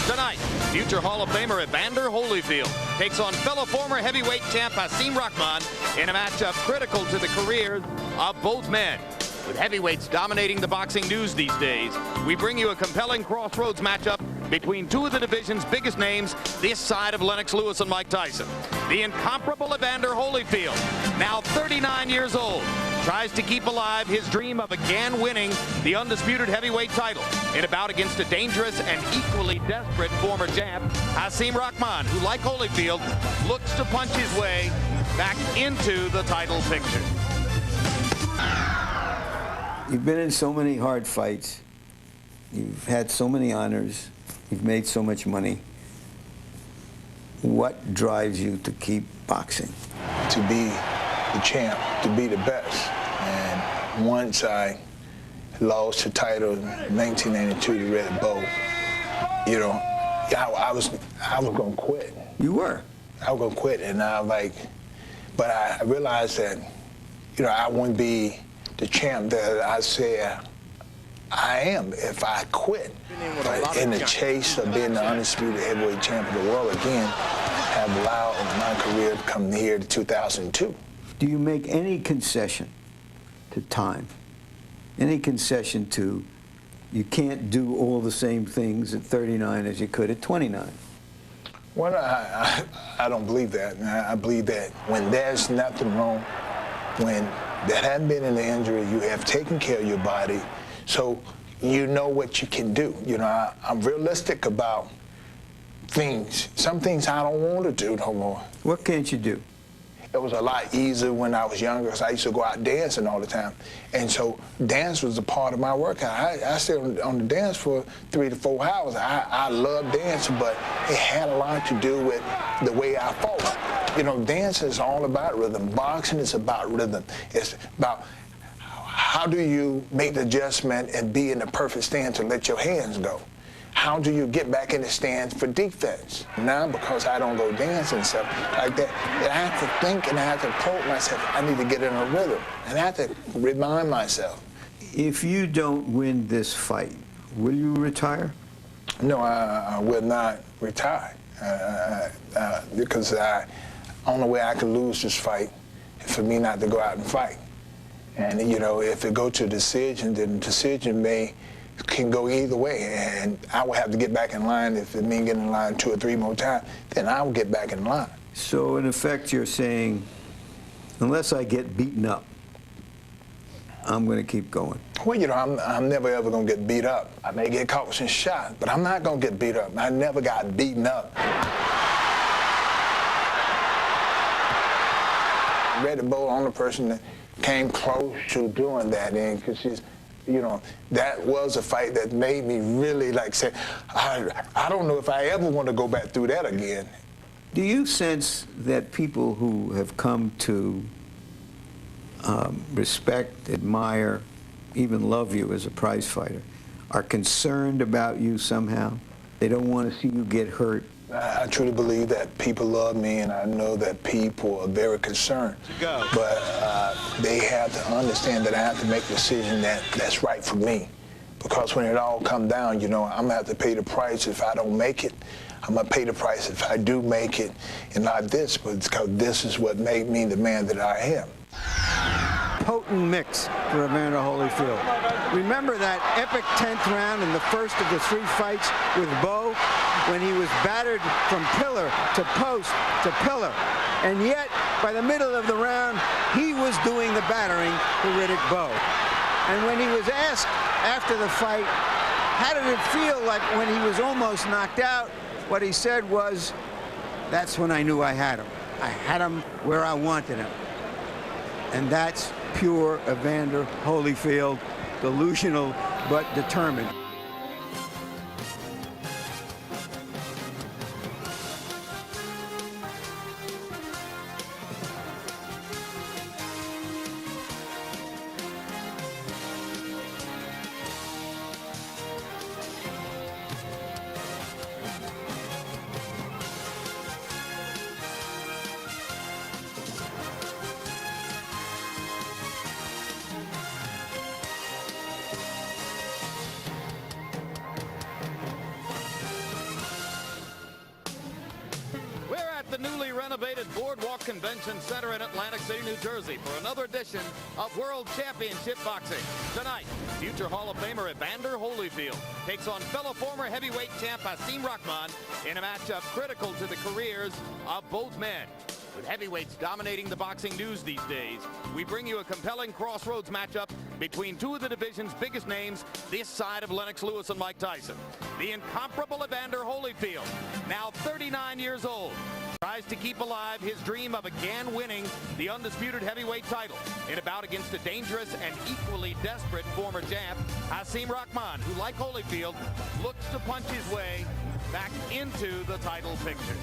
Tonight, future Hall of Famer Evander Holyfield takes on fellow former heavyweight champ Hasim Rahman in a matchup critical to the careers of both men. With heavyweights dominating the boxing news these days, we bring you a compelling crossroads matchup between two of the division's biggest names this side of Lennox Lewis and Mike Tyson. The incomparable Evander Holyfield, now 39 years old, tries to keep alive his dream of again winning the undisputed heavyweight title in a bout against a dangerous and equally desperate former champ, Hasim Rahman, who, like Holyfield, looks to punch his way back into the title picture. You've been in so many hard fights. You've had so many honors. You've made so much money. What drives you to keep boxing? To be the champ, to be the best. And once I lost the title in 1992 to Red Bull, you know, I was gonna quit. You were? I was gonna quit, and but I realized that, you know, I wouldn't be the champ that I said I am if I quit. But in the chase of being the undisputed heavyweight champ of the world again, have allowed my career to come here to 2002. Do you make any concession to time? Any concession to you can't do all the same things at 39 as you could at 29? Well, I don't believe that. I believe that when there's nothing wrong, when there hadn't been an injury, you have taken care of your body, so you know what you can do. You know, I'm realistic about things. Some things I don't want to do no more. What can't you do? It was a lot easier when I was younger because I used to go out dancing all the time. And so dance was a part of my workout. I stayed on the dance for 3 to 4 hours. I love dancing, but it had a lot to do with the way I fought. You know, dance is all about rhythm. Boxing is about rhythm. It's about how do you make the adjustment and be in the perfect stance to let your hands go. How do you get back in the stance for defense? Now, because I don't go dance and stuff like that, I have to think and I have to approach myself. I need to get in a rhythm, and I have to remind myself. If you don't win this fight, will you retire? No, I will not retire because the only way I can lose this fight is for me not to go out and fight. And, you know, if it go to a decision, then the decision can go either way, and I will have to get back in line. If it means getting in line 2 or 3 more times, then I will get back in line. So in effect, you're saying, unless I get beaten up, I'm going to keep going. Well, you know, I'm never ever going to get beat up. I may get caught with some shot, but I'm not going to get beat up. I never got beaten up. Red Bull, the only person that came close to doing that, and because she's, you know, that was a fight that made me really like say, I don't know if I ever want to go back through that again. Do you sense that people who have come to respect, admire, even love you as a prize fighter are concerned about you somehow? They don't want to see you get hurt? I truly believe that people love me, and I know that people are very concerned. But they have to understand that I have to make a decision that's right for me. Because when it all comes down, you know, I'm going to have to pay the price if I don't make it. I'm going to pay the price if I do make it. And not this, but it's because this is what made me the man that I am. Potent mix for Evander Holyfield. Remember that epic 10th round in the first of the 3 fights with Bo, when he was battered from pillar to post to pillar, and yet by the middle of the round he was doing the battering for Riddick Bowe. And when he was asked after the fight how did it feel like when he was almost knocked out, what he said was, that's when I knew I had him. I had him where I wanted him. And that's pure Evander Holyfield, delusional but determined. renovated Boardwalk Convention Center in Atlantic City, New Jersey for another edition of World Championship Boxing. Tonight, future Hall of Famer Evander Holyfield takes on fellow former heavyweight champ Hasim Rahman in a matchup critical to the careers of both men. With heavyweights dominating the boxing news these days, we bring you a compelling crossroads matchup between two of the division's biggest names this side of Lennox Lewis and Mike Tyson. The incomparable Evander Holyfield, now 39 years old, tries to keep alive his dream of again winning the undisputed heavyweight title in a bout against a dangerous and equally desperate former champ, Hasim Rahman, who, like Holyfield, looks to punch his way back into the title picture.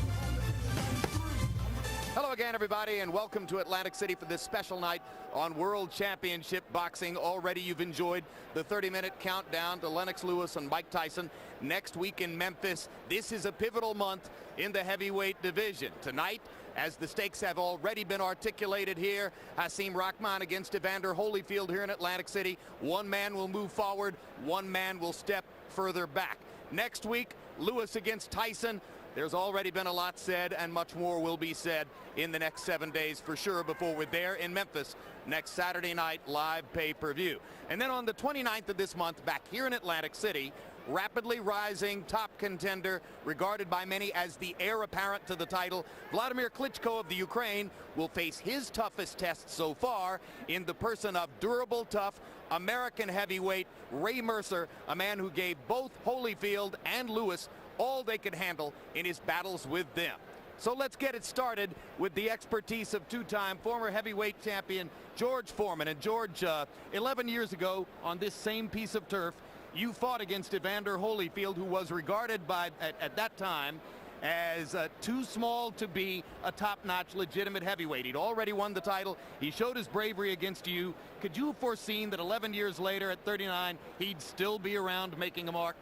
Hello again, everybody, and welcome to Atlantic City for this special night on World Championship Boxing. Already you've enjoyed the 30-minute countdown to Lennox Lewis and Mike Tyson next week in Memphis. This is a pivotal month in the heavyweight division. Tonight, as the stakes have already been articulated here, Hasim Rahman against Evander Holyfield here in Atlantic City. One man will move forward, one man will step further back. Next week, Lewis against Tyson. There's already been a lot said, and much more will be said in the next 7 days for sure before we're there in Memphis next Saturday night, live pay-per-view. And then on the 29th of this month, back here in Atlantic City, rapidly rising top contender, regarded by many as the heir apparent to the title, Vladimir Klitschko of the Ukraine will face his toughest test so far in the person of durable, tough American heavyweight Ray Mercer, a man who gave both Holyfield and Lewis all they could handle in his battles with them. So let's get it started with the expertise of two-time former heavyweight champion George Foreman. And George, 11 years ago on this same piece of turf, you fought against Evander Holyfield, who was regarded by at that time as too small to be a top-notch legitimate heavyweight. He'd already won the title. He showed his bravery against you. Could you have foreseen that 11 years later at 39 he'd still be around making a mark?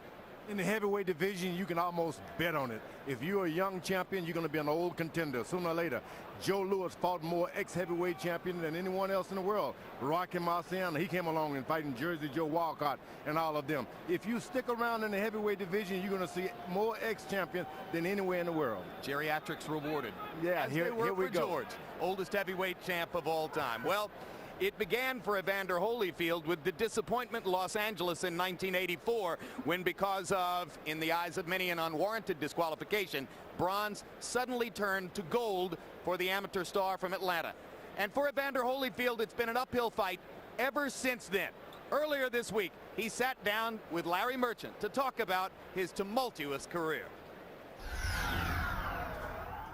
In the heavyweight division, you can almost bet on it. If you're a young champion, you're going to be an old contender sooner or later. Joe Louis fought more ex-heavyweight champion than anyone else in the world. Rocky Marciano, he came along and fighting Jersey Joe Walcott and all of them. If you stick around in the heavyweight division, you're going to see more ex-champions than anywhere in the world. Geriatrics rewarded. Yeah, here we go. George, oldest heavyweight champ of all time. Well, it began for Evander Holyfield with the disappointment in Los Angeles in 1984 when, because of, in the eyes of many, an unwarranted disqualification, bronze suddenly turned to gold for the amateur star from Atlanta. And for Evander Holyfield, it's been an uphill fight ever since then. Earlier this week, he sat down with Larry Merchant to talk about his tumultuous career.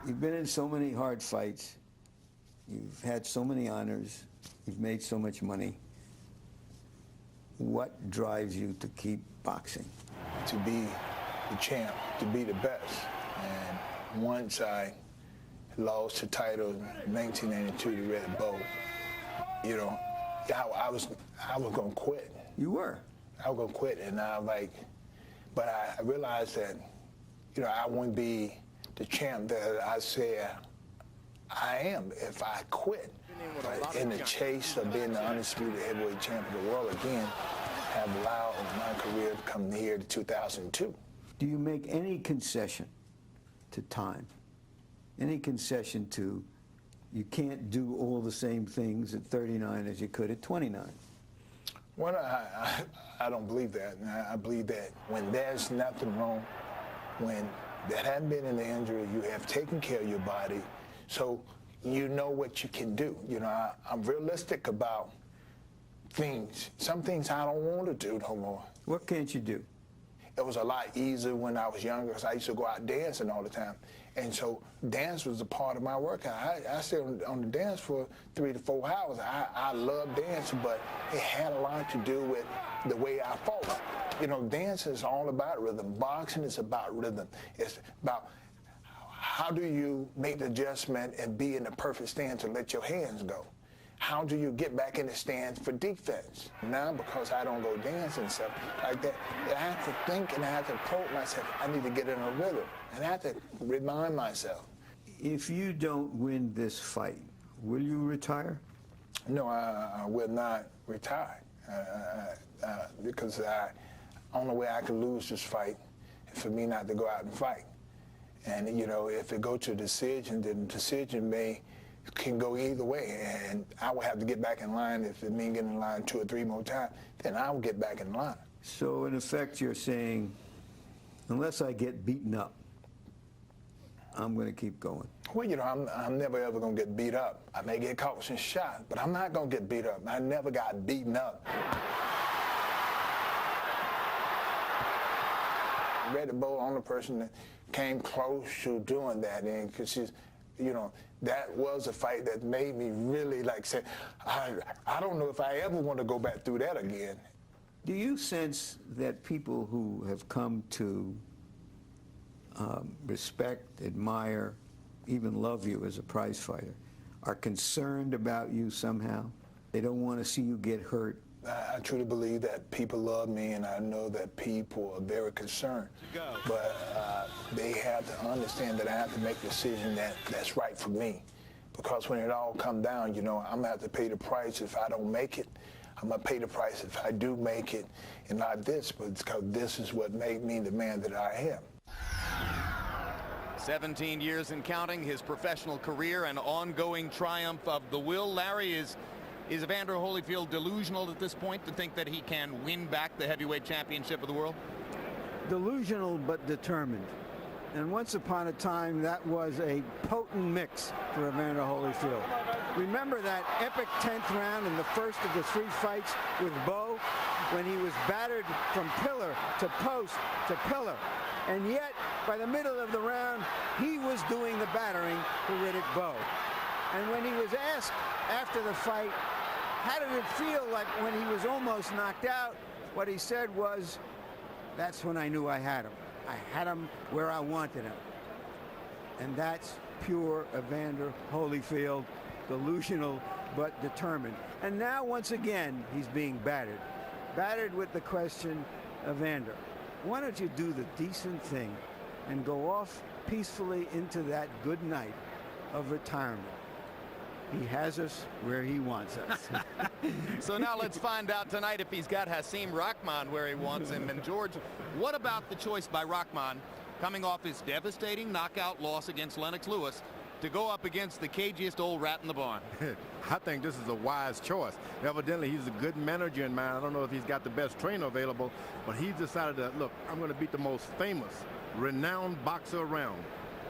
You've been in so many hard fights. You've had so many honors. You've made so much money. What drives you to keep boxing? To be the champ, to be the best. And once I lost the title in 1982 to Red Bull, you know, I was going to quit. You were? I was going to quit, and but I realized that, you know, I wouldn't be the champ that I said I am if I quit. In the chase of being the undisputed heavyweight champ of the world again, have allowed my career to come here to 2002. Do you make any concession to time? Any concession to you can't do all the same things at 39 as you could at 29? Well, I don't believe that. I believe that when there's nothing wrong, when there hadn't been an injury, you have taken care of your body, so you know what you can do. You know, I'm realistic about things. Some things I don't want to do no more. What can't you do? It was a lot easier when I was younger because I used to go out dancing all the time. And so dance was a part of my workout. I stayed on the dance for 3 to 4 hours. I love dancing, but it had a lot to do with the way I fought. You know, dance is all about rhythm. Boxing is about rhythm. It's about how do you make the adjustment and be in the perfect stance to let your hands go? How do you get back in the stance for defense? Now, because I don't go dancing and stuff like that, I have to think and I have to quote myself, I need to get in a rhythm. And I have to remind myself. If you don't win this fight, will you retire? No, I will not retire. Because the only way I can lose this fight is for me not to go out and fight. And, you know, if it go to a decision, then the decision can go either way. And I will have to get back in line. If it means getting in line 2 or 3 more times, then I will get back in line. So, in effect, you're saying, unless I get beaten up, I'm going to keep going. Well, you know, I'm never ever going to get beat up. I may get caught and shot, but I'm not going to get beat up. I never got beaten up. Reddy Bull, the only person that came close to doing that, and because she's, you know, that was a fight that made me really like say, I don't know if I ever want to go back through that again. Do you sense that people who have come to respect, admire, even love you as a prize fighter are concerned about you somehow? They don't want to see you get hurt? I truly believe that people love me, and I know that people are very concerned. But they have to understand that I have to make a decision that's right for me. Because when it all comes down, you know, I'm going to have to pay the price if I don't make it. I'm going to pay the price if I do make it. And not this, but it's because this is what made me the man that I am. 17 years and counting, his professional career and ongoing triumph of the will. Larry, is Evander Holyfield delusional at this point to think that he can win back the heavyweight championship of the world? Delusional but determined. And once upon a time, that was a potent mix for Evander Holyfield. Remember that epic 10th round in the first of the 3 fights with Bo, when he was battered from pillar to post to pillar. And yet, by the middle of the round, he was doing the battering to Riddick Bowe. And when he was asked after the fight, how did it feel like when he was almost knocked out, what he said was, that's when I knew I had him. I had him where I wanted him. And that's pure Evander Holyfield, delusional but determined. And now, once again, he's being battered. Battered with the question, Evander, why don't you do the decent thing and go off peacefully into that good night of retirement? He has us where he wants us. So now let's find out tonight if he's got Hasim Rahman where he wants him. And George, what about the choice by Rahman, coming off his devastating knockout loss against Lennox Lewis, to go up against the cagiest old rat in the barn? I think this is a wise choice. Evidently, he's a good manager in mind. I don't know if he's got the best trainer available, but he decided that, look, I'm going to beat the most famous, renowned boxer around.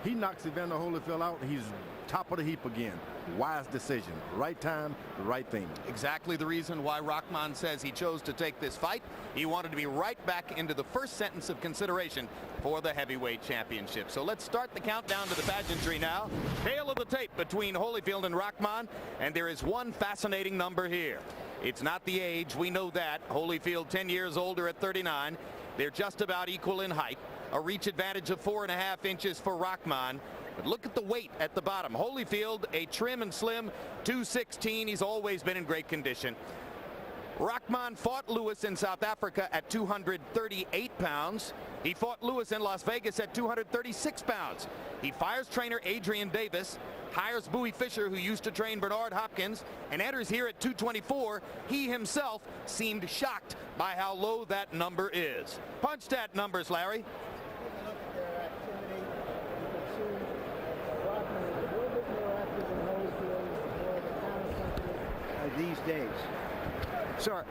He knocks Evander Holyfield out, and he's top of the heap again. Wise decision. Right time, the right thing. Exactly the reason why Rahman says he chose to take this fight. He wanted to be right back into the first sentence of consideration for the heavyweight championship. So let's start the countdown to the pageantry now. Tale of the tape between Holyfield and Rahman, and there is one fascinating number here. It's not the age, we know that. Holyfield 10 years older at 39. They're just about equal in height. A reach advantage of 4.5 inches for Rahman. But look at the weight at the bottom. Holyfield, a trim and slim 216. He's always been in great condition. Rahman fought Lewis in South Africa at 238 pounds. He fought Lewis in Las Vegas at 236 pounds. He fires trainer Adrian Davis, hires Bowie Fischer, who used to train Bernard Hopkins, and enters here at 224. He himself seemed shocked by how low that number is. Punch that numbers, Larry. These days. So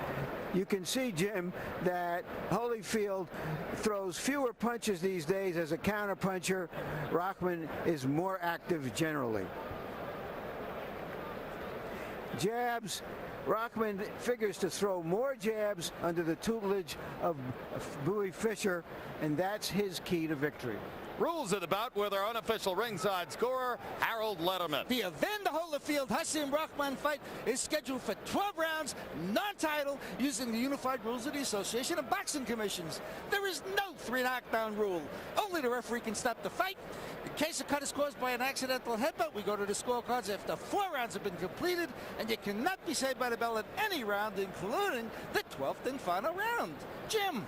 you can see, Jim, that Holyfield throws fewer punches these days as a counterpuncher. Rahman is more active generally. Jabs. Rahman figures to throw more jabs under the tutelage of Bowie Fischer, and that's his key to victory. Rules of the bout with our unofficial ringside scorer, Harold Letterman. The Evander Holyfield Hasim Rahman fight is scheduled for 12 rounds, non-title, using the unified rules of the Association of Boxing Commissions. There is no 3 knockdown rule. Only the referee can stop the fight. In case a cut is caused by an accidental headbutt, we go to the scorecards after 4 rounds have been completed, and you cannot be saved by the bell at any round, including the 12th and final round. Jim.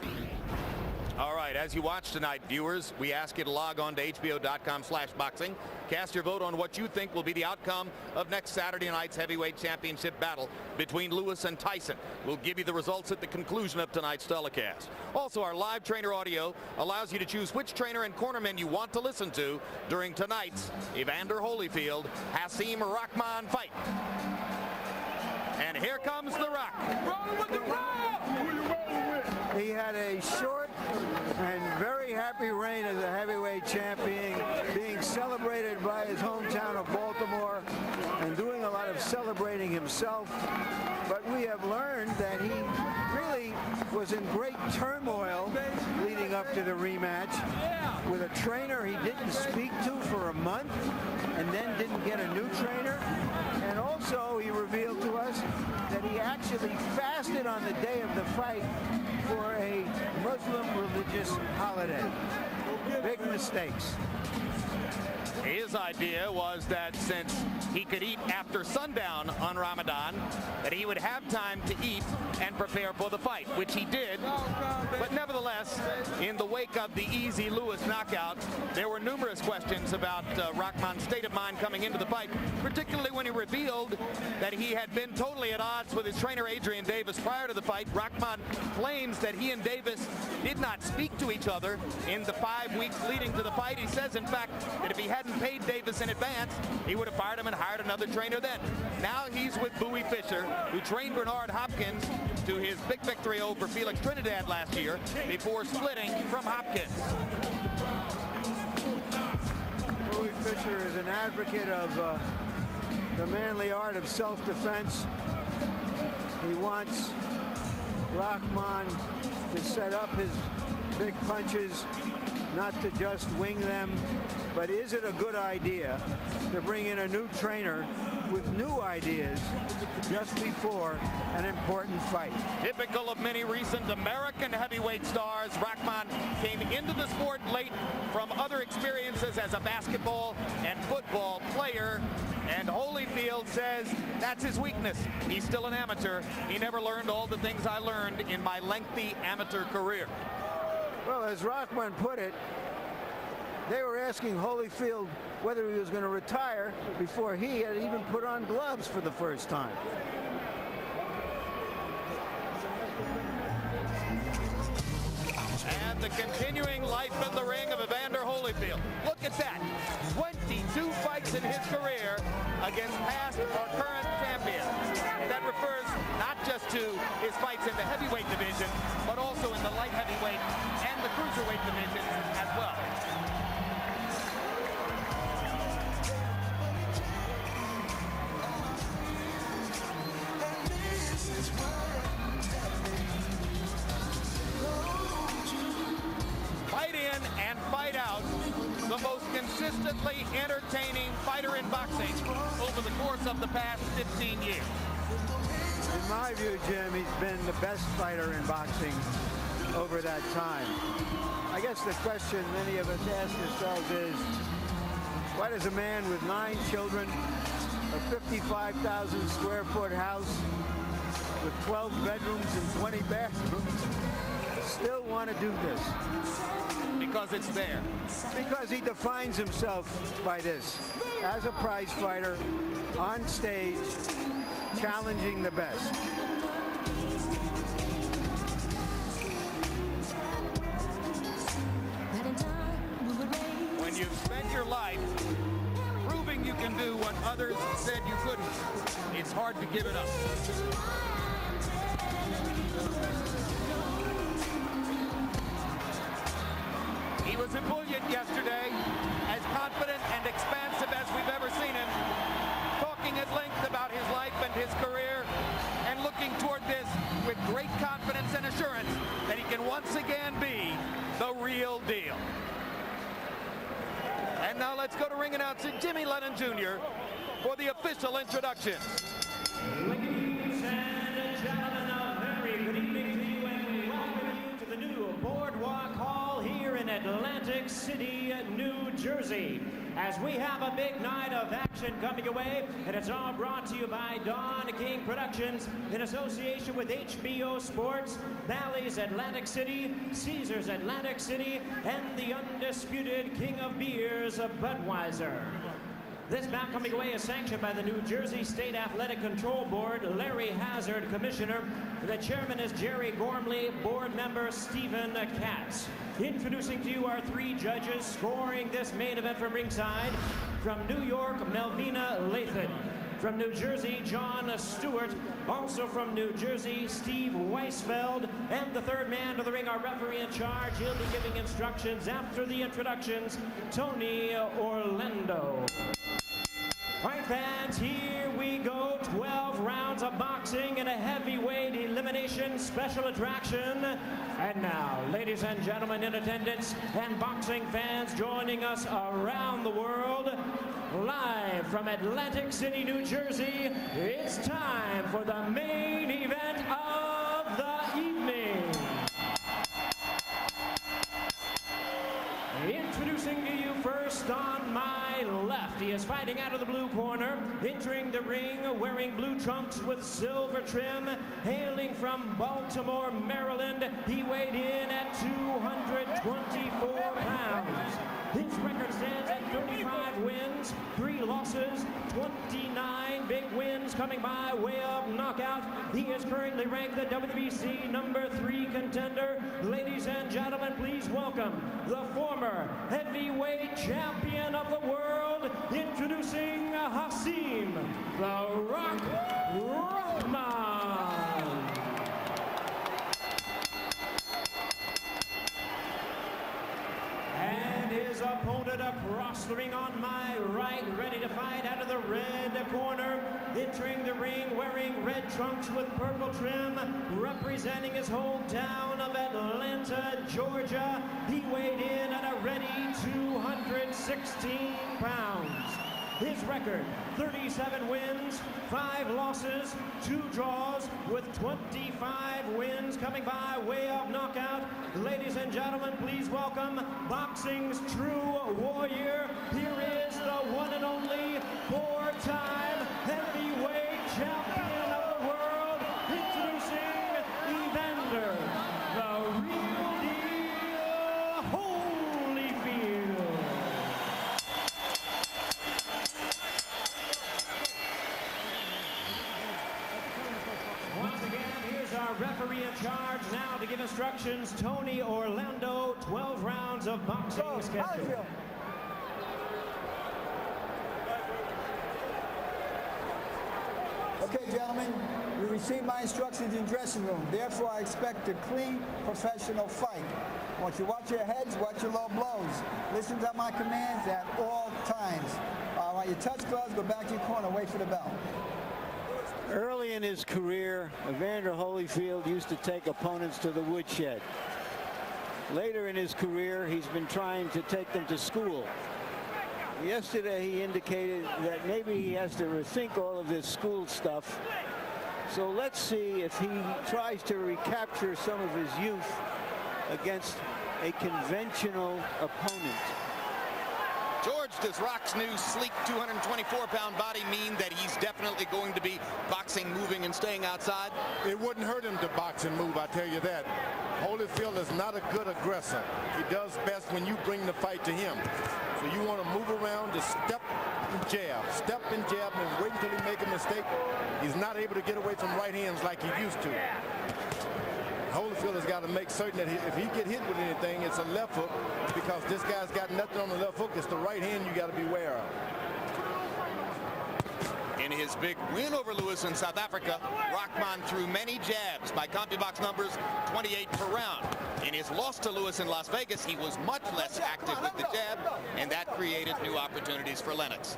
All right, as you watch tonight, viewers, we ask you to log on to hbo.com/boxing. Cast your vote on what you think will be the outcome of next Saturday night's heavyweight championship battle between Lewis and Tyson. We'll give you the results at the conclusion of tonight's telecast. Also, our live trainer audio allows you to choose which trainer and cornerman you want to listen to during tonight's Evander Holyfield Hasim Rahman fight. And here comes the Rock. Rolling with the Rock! He had a short and very happy reign as a heavyweight champion, being celebrated by his hometown of Baltimore and doing a lot of celebrating himself. But we have learned that he really was in great turmoil leading up to the rematch with a trainer he didn't speak to for a month and then didn't get a new trainer. And also he revealed to us that he actually fasted on the day of the fight for a Muslim religious holiday. Big mistakes. His idea was that since he could eat after sundown on Ramadan, that he would have time to eat and prepare for the fight, which he did. But nevertheless, in the wake of the easy Lewis knockout, there were numerous questions about Rahman's state of mind coming into the fight, particularly when he revealed that he had been totally at odds with his trainer Adrian Davis prior to the fight. Rahman claims that he and Davis did not speak to each other in the 5 weeks leading to the fight. He says, in fact, that if he hadn't paid Davis in advance, he would have fired him and hired another trainer then. Now he's with Bowie Fischer, who trained Bernard Hopkins to his big victory over Felix Trinidad last year before splitting from Hopkins. Bowie Fischer is an advocate of the manly art of self-defense. He wants Rahman to set up his big punches, not to just wing them. But is it a good idea to bring in a new trainer with new ideas just before an important fight? Typical of many recent American heavyweight stars, Rahman came into the sport late from other experiences as a basketball and football player. And Holyfield says that's his weakness. He's still an amateur. He never learned all the things I learned in my lengthy amateur career. Well, as Rahman put it, they were asking Holyfield whether he was going to retire before he had even put on gloves for the first time. And the continuing life in the ring of Evander Holyfield. Look at that. 22 fights in his career against past or current champions. That refers not just to his fights in the heavyweight division, but also in the light heavyweight and the cruiserweight division as well. Fight in and fight out, the most consistently entertaining fighter in boxing over the course of the past 15 years. In my view, Jim, he's been the best fighter in boxing over that time. I guess the question many of us ask ourselves is, why does a man with 9 children, a 55,000 square foot house with 12 bedrooms and 20 bathrooms still want to do this? Because it's there. Because he defines himself by this, as a prize fighter, on stage, challenging the best. When you've spent your life proving you can do what others said you couldn't, it's hard to give it up. He was ebullient yesterday, as confident and expansive as we've ever seen him, talking at length about his life and his career, and looking toward this with great confidence and assurance that he can once again be the real deal. And now let's go to ring announcer Jimmy Lennon Jr. for the official introduction. Ladies and gentlemen, a very good evening to you, and we welcome you to the new Boardwalk Hall here in Atlanta. Atlantic City, New Jersey. As we have a big night of action coming away, and it's all brought to you by Don King Productions in association with HBO Sports, Bally's Atlantic City, Caesars Atlantic City, and the undisputed king of beers, Budweiser. This bout coming away is sanctioned by the New Jersey State Athletic Control Board, Larry Hazard, Commissioner. The chairman is Jerry Gormley, board member Stephen Katz. Introducing to you our three judges scoring this main event from ringside. From New York, Melvina Lathan. From New Jersey, John Stewart. Also from New Jersey, Steve Weisfeld. And the third man to the ring, our referee in charge. He'll be giving instructions after the introductions, Tony Orlando. All right, fans, here we go. 12 rounds of boxing in a heavyweight elimination special attraction. And now, ladies and gentlemen in attendance and boxing fans joining us around the world, live from Atlantic City, New Jersey, it's time for the main event of the evening. Introducing to you first on my left, he is fighting out of the blue corner, entering the ring wearing blue trunks with silver trim, hailing from Baltimore, Maryland. He weighed in at 224 pounds. His record stands at 35 wins, 3 losses, 29 big wins coming by way of knockout. He is currently ranked the WBC #3 contender. Ladies and gentlemen, please welcome the former heavyweight champion of the world, introducing Hasim Rahman. His opponent across the ring on my right, ready to fight out of the red corner, entering the ring wearing red trunks with purple trim, representing his hometown of Atlanta, Georgia. He weighed in at a ready 216 pounds. His record, 37 wins, 5 losses, 2 draws, with 25 wins coming by way of knockout. Ladies and gentlemen, please welcome boxing's true warrior. Here is the one and only 4-time heavyweight champion of the world, introducing Evander, the real deal, Holyfield. Once again, here's our referee in charge now to give instructions, Tony Orlando. 12 rounds of boxing scheduled. Okay, gentlemen, you received my instructions in the dressing room. Therefore, I expect a clean, professional fight. I want you to watch your heads, watch your low blows. Listen to my commands at all times. I want you to touch gloves, go back to your corner, wait for the bell. Early in his career, Evander Holyfield used to take opponents to the woodshed. Later in his career, he's been trying to take them to school. Yesterday, he indicated that maybe he has to rethink all of this school stuff. So let's see if he tries to recapture some of his youth against a conventional opponent. George, does Rock's new sleek 224-pound body mean that he's definitely going to be boxing, moving, and staying outside? It wouldn't hurt him to box and move, I tell you that. Holyfield is not a good aggressor. He does best when you bring the fight to him. So you want to move around, just step and jab, and wait until he make a mistake. He's not able to get away from right hands like he used to. Holyfield has got to make certain that if he get hit with anything, it's a left hook, because this guy's got nothing on the left hook. It's the right hand you got to beware of. In his big win over Lewis in South Africa, Rahman threw many jabs by CompuBox numbers, 28 per round. In his loss to Lewis in Las Vegas, he was much less active with the jab, and that created new opportunities for Lennox.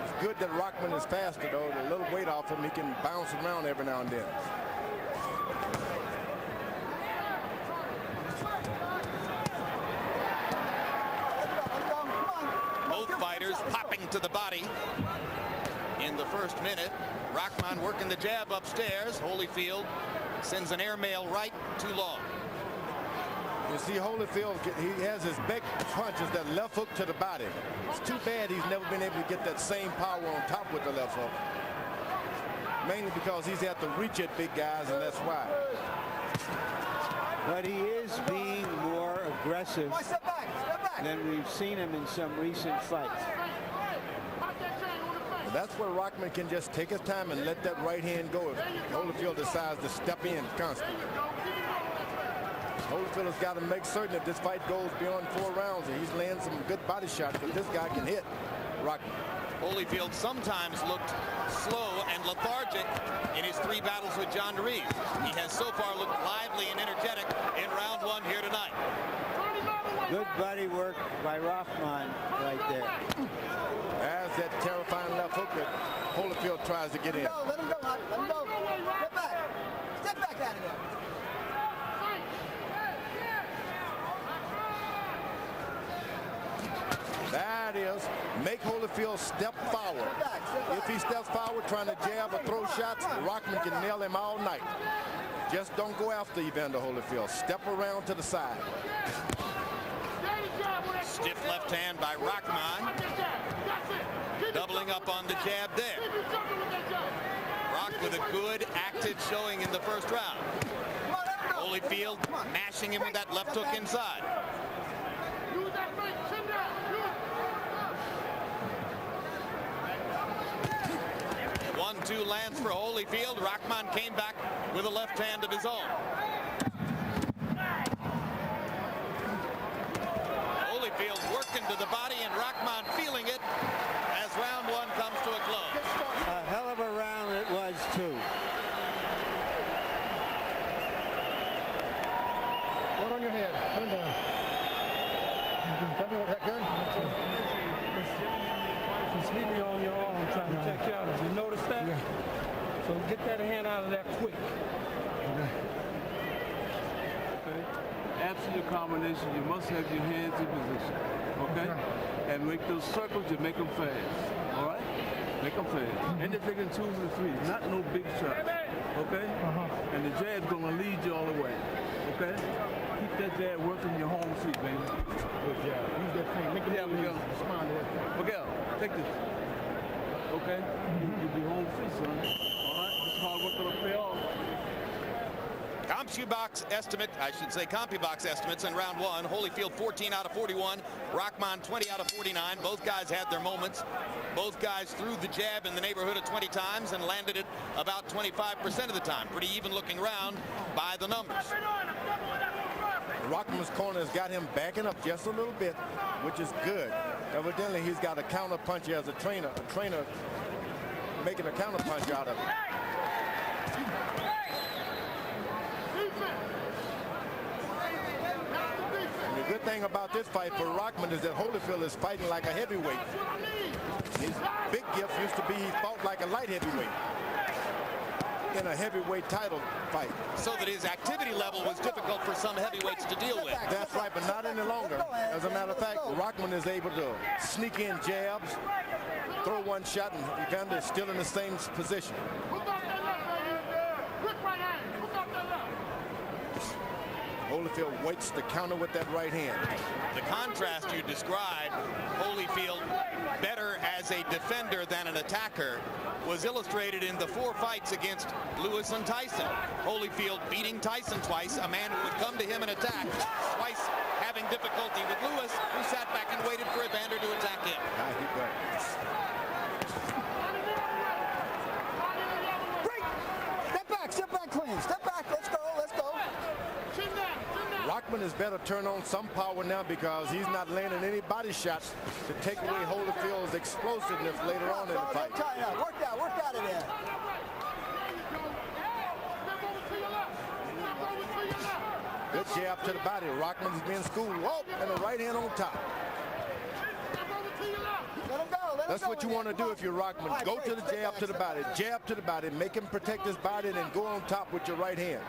It's good that Rahman is faster, though. A little weight off him, he can bounce around every now and then. Both fighters popping to the body in the first minute. Rahman working the jab upstairs. Holyfield sends an airmail right, too long. You see Holyfield, he has his big punch, is that left hook to the body. It's too bad he's never been able to get that same power on top with the left hook. Mainly because he's had to reach at big guys, and that's why. But he is being more aggressive than we've seen him in some recent fights. That's where Rahman can just take his time and let that right hand go if Holyfield decides to step in constantly. Holyfield has got to make certain that this fight goes beyond 4 rounds and he's landing some good body shots, but this guy can hit Rahman. Holyfield sometimes looked slow and lethargic in his 3 battles with John Reeves. He has so far looked lively and energetic in round 1 here tonight. Good body work by Rahman right there. As that terrifying left hook that Holyfield tries to get in. Let him go, let him go. Step back. Step back out of there. That is, make Holyfield step forward. If he steps forward trying to jab or throw shots, Rahman can nail him all night. Just don't go after Evander Holyfield. Step around to the side. Stiff left hand by Rahman. Doubling up on the jab there. Rock with a good active showing in the first round. Holyfield mashing him with that left hook inside. 1-2 lands for Holyfield. Rahman came back with a left hand of his own. Holyfield working to the body and Rahman feeling it as round 1 comes to a close. A hell of a round it was, too. One on your head. Turn down. Tell me what that gun? She's sleeping on your arm trying to check you out. Have you noticed that? Yeah. So get that hand out of there quick. Okay. Absent your combination, you must have your hands in position. Okay? And make those circles, you make them fast. All right? Make them fast. And they're taking 2s and 3s, not no big shots. Okay? And the jab's going to lead you all the way. Okay? Keep that jab working your home feet, baby. Good job. Use that thing. Make it Miguel. respond to that. Miguel, take this. Okay? You'll be home free, son. All right? This hard work will pay off. CompuBox estimate, I should say CompuBox estimates in round 1. Holyfield 14 out of 41. Rahman 20 out of 49. Both guys had their moments. Both guys threw the jab in the neighborhood of 20 times and landed it about 25% of the time. Pretty even looking round by the numbers. Rahman's corner has got him backing up just a little bit, which is good. Evidently, he's got a counter punch as a trainer making a counter punch out of it. And the good thing about this fight for Rahman is that Holyfield is fighting like a heavyweight. His big gift used to be he fought like a light heavyweight in a heavyweight title fight. So that his activity level was difficult for some heavyweights to deal with. That's right, but not any longer. As a matter of fact, Rahman is able to sneak in jabs, throw one shot, and Evander is still in the same position. Holyfield waits to counter with that right hand. The contrast you described, Holyfield better as a defender than an attacker, was illustrated in the 4 fights against Lewis and Tyson. Holyfield beating Tyson twice, a man who would come to him and attack, twice having difficulty with Lewis, who sat back and waited for Evander to attack him. Great! Step back clean. Step back, let's go, let's go. Rahman is better turn on some power now because he's not landing any body shots to take away Holyfield's explosiveness later on in the fight. Work out of there. Good jab to the body. Rahman's being schooled. Whoa, and a right hand on top. Let him go. That's what you want to do if you're Rahman. Go to the jab to the body. Jab to the body. Make him protect his body and then go on top with your right hand.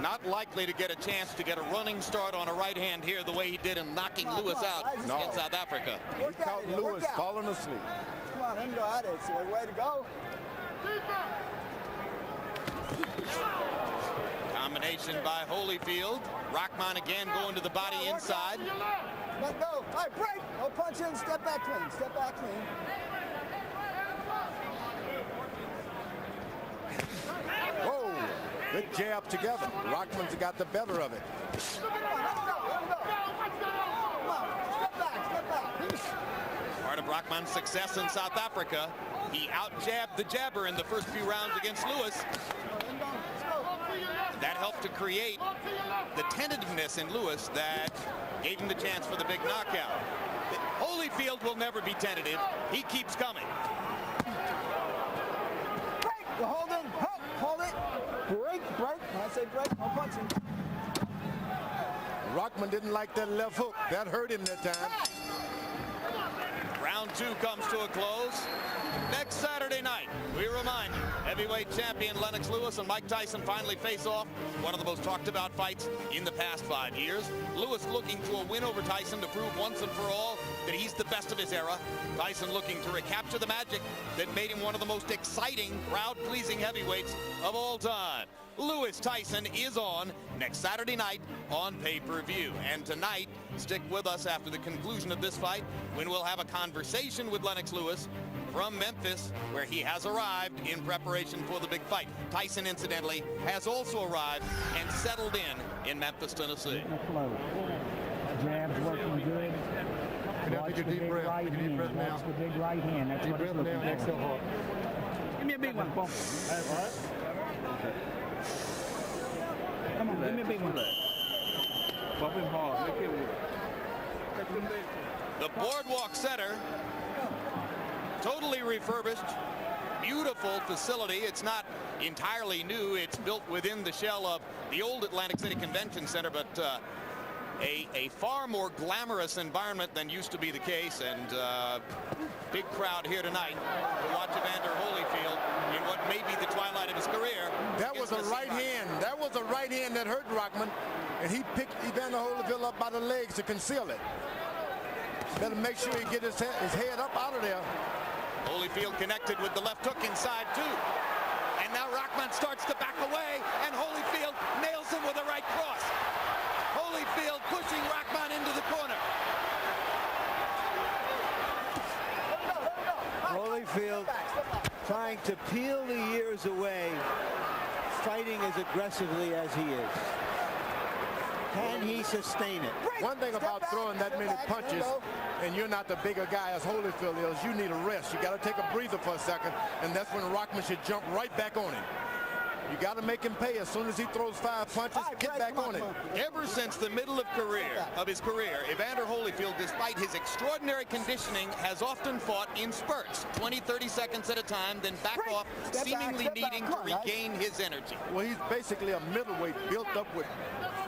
Not likely to get a chance to get a running start on a right hand here the way he did in knocking Lewis out in South Africa. He caught Lewis falling asleep. Come on, let him go out of it. It's the way to go. Combination by Holyfield. Rahman again going to the body inside. Let go. All right, break. No punch in. Step back clean. Step back clean. Whoa. Good jab together. Rahman's got the better of it. Part of Rahman's success in South Africa, he out-jabbed the jabber in the first few rounds against Lewis. That helped to create the tentativeness in Lewis that gave him the chance for the big knockout. Holyfield will never be tentative. He keeps coming. Break. You hold it. Hold it. Break. Break. When I say break, no punching. Rahman didn't like that left hook. That hurt him that time. Round 2 comes to a close. Next Saturday night, we remind you, heavyweight champion Lennox Lewis and Mike Tyson finally face off. One of the most talked about fights in the past 5 years. Lewis looking to a win over Tyson to prove once and for all that he's the best of his era. Tyson looking to recapture the magic that made him one of the most exciting, crowd-pleasing heavyweights of all time. Lewis Tyson is on next Saturday night on pay-per-view. And tonight, stick with us after the conclusion of this fight when we'll have a conversation with Lennox Lewis from Memphis, where he has arrived in preparation for the big fight. Tyson, incidentally, has also arrived and settled in Memphis, Tennessee. Jab's working good. Watch the big right hand. Watch the big right hand. That's what it's looking for. Give me a big one, Paul. Come on, give me a big one. Bump him hard. Make it work. The Boardwalk Center, totally refurbished, beautiful facility. It's not entirely new. It's built within the shell of the old Atlantic City Convention Center, but a far more glamorous environment than used to be the case. And big crowd here tonight to watch Evander Holyfield in what may be the twilight of his career. That was a right hand. That was a right hand that hurt Rahman, and he picked Evander Holyfield up by the legs to conceal it. Better make sure he get his head up out of there. Holyfield connected with the left hook inside too. And now Rahman starts to back away, and Holyfield nails him with a right cross. Holyfield pushing Rahman into the corner. Holyfield trying to peel the years away, fighting as aggressively as he is. Can he sustain it? One thing about throwing that many punches, and you're not the bigger guy as Holyfield is, you need a rest. You got to take a breather for a second, and that's when Rahman should jump right back on him. You got to make him pay as soon as he throws 5 punches. Get back on him. Ever since the middle of his career, Evander Holyfield, despite his extraordinary conditioning, has often fought in spurts, 20, 30 seconds at a time, then back off, seemingly needing to regain his energy. Well, he's basically a middleweight built up with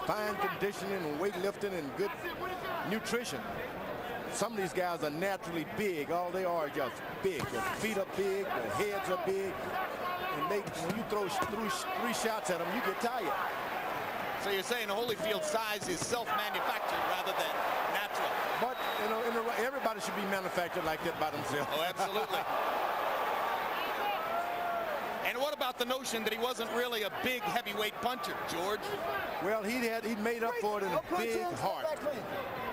fine conditioning and weightlifting and good nutrition. Some of these guys are naturally big. All they are just big. Their feet are big, their heads are big. And when you throw 3 shots at them, you get tired. So you're saying Holyfield's size is self-manufactured rather than natural? But everybody should be manufactured like that by themselves. Oh, absolutely. And what about the notion that he wasn't really a big heavyweight puncher, George? Well, he'd made up for it in a big heart.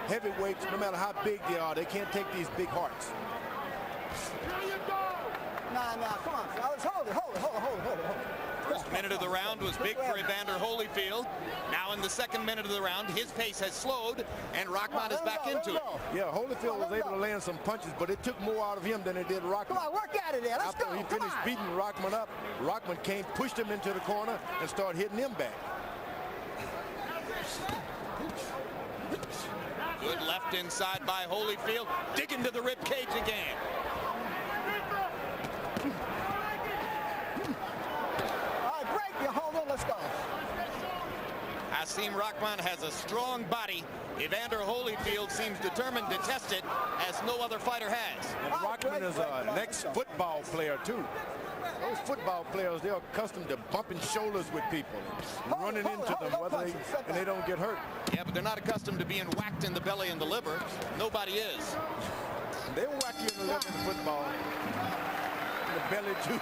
Heavyweights, no matter how big they are, they can't take these big hearts. Nah, come on. Hold it. First minute of the round was big for Evander Holyfield. Now in the second minute of the round, his pace has slowed, and Rahman is back into it. Yeah, Holyfield was able to land some punches, but it took more out of him than it did Rahman. Come on, work out of there. Let's go. After he finished beating Rahman up, Rahman came, pushed him into the corner, and started hitting him back. Good left inside by Holyfield, digging to the rib cage again. Hasim Rahman has a strong body. Evander Holyfield seems determined to test it as no other fighter has. And Rahman is an ex-football player too. Those football players, they're accustomed to bumping shoulders with people, running into them, and they don't get hurt. Yeah, but they're not accustomed to being whacked in the belly and the liver. Nobody is. They will whack you in the liver in football. In the belly too.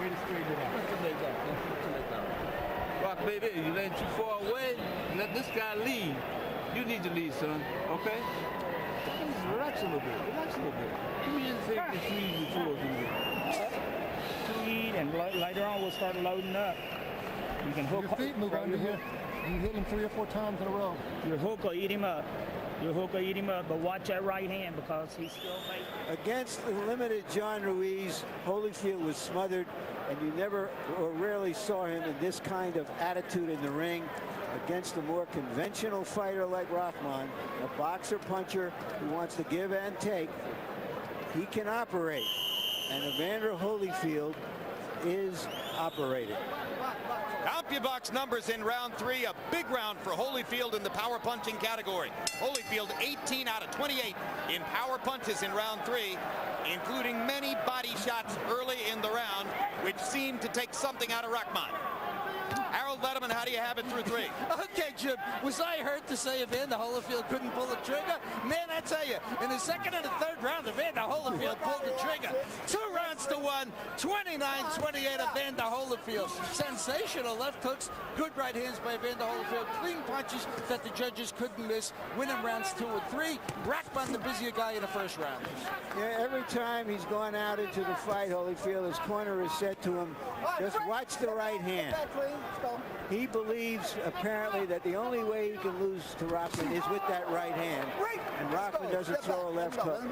Way to straighten it out. Let's let that. Rock, baby, you laying too far away. Let this guy lead. You need to lead, son. Okay? Just relax a little bit. Relax a little bit. Give me anything to squeeze before you do. Speed, and later on we'll start loading up. You can hook. Your feet move under here. You hit him 3 or 4 times in a row. Your hook will eat him up. Your hook will eat him up, but watch that right hand because he's still making. Against the limited John Ruiz, Holyfield was smothered, and you never or rarely saw him in this kind of attitude in the ring. Against a more conventional fighter like Rahman, a boxer puncher who wants to give and take, he can operate. And Evander Holyfield is operating. CompuBox numbers in round 3, a big round for Holyfield in the power punching category. Holyfield 18 out of 28 in power punches in round 3, including many body shots early in the round, which seemed to take something out of Rahman. Harold Letterman, how do you have it through 3? Okay, Jim, was I hurt to say Evander Holyfield couldn't pull the trigger? Man, I tell you, in the second and the third round, Evander Holyfield pulled the trigger. 2 rounds to 1, 29-28 Evander Holyfield. Sensational left hooks, good right hands by Evander Holyfield, clean punches that the judges couldn't miss, winning rounds 2 and 3. Rahman the busier guy in the first round. Yeah, every time he's gone out into the fight, Holyfield, his corner has said to him, just watch the right hand. He believes, apparently, that the only way he can lose to Rahman is with that right hand. And Rahman doesn't throw a left hook.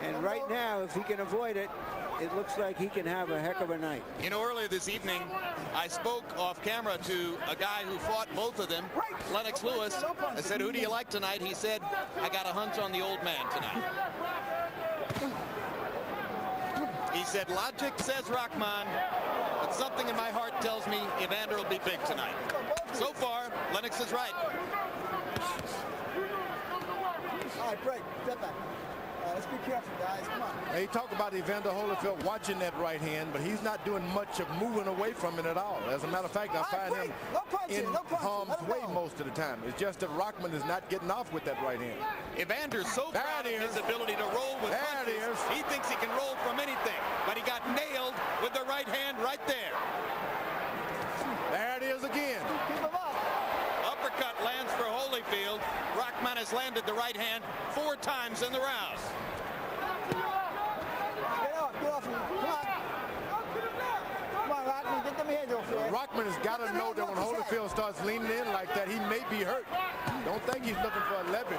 And right now, if he can avoid it, it looks like he can have a heck of a night. You know, earlier this evening, I spoke off camera to a guy who fought both of them, Lennox Lewis. I said, who do you like tonight? He said, I got a hunch on the old man tonight. He said, logic says Rahman, but something in my heart tells me Evander will be big tonight. So far, Lennox is right. All right, break. Step back. Let's be careful, guys. Come on. They talk about Evander Holyfield watching that right hand, but he's not doing much of moving away from it at all. As a matter of fact, I find him in harm's way most of the time. It's just that Rahman is not getting off with that right hand. Evander's so proud of his ability to roll with punches. He thinks he can roll from anything, but he got nailed with the right hand right there. There it is again. Uppercut lands for Holyfield. Rahman has landed the right hand 4 times in the round. Rahman has got to know that when Holyfield starts leaning in like that, he may be hurt. Don't think he's looking for a leverage.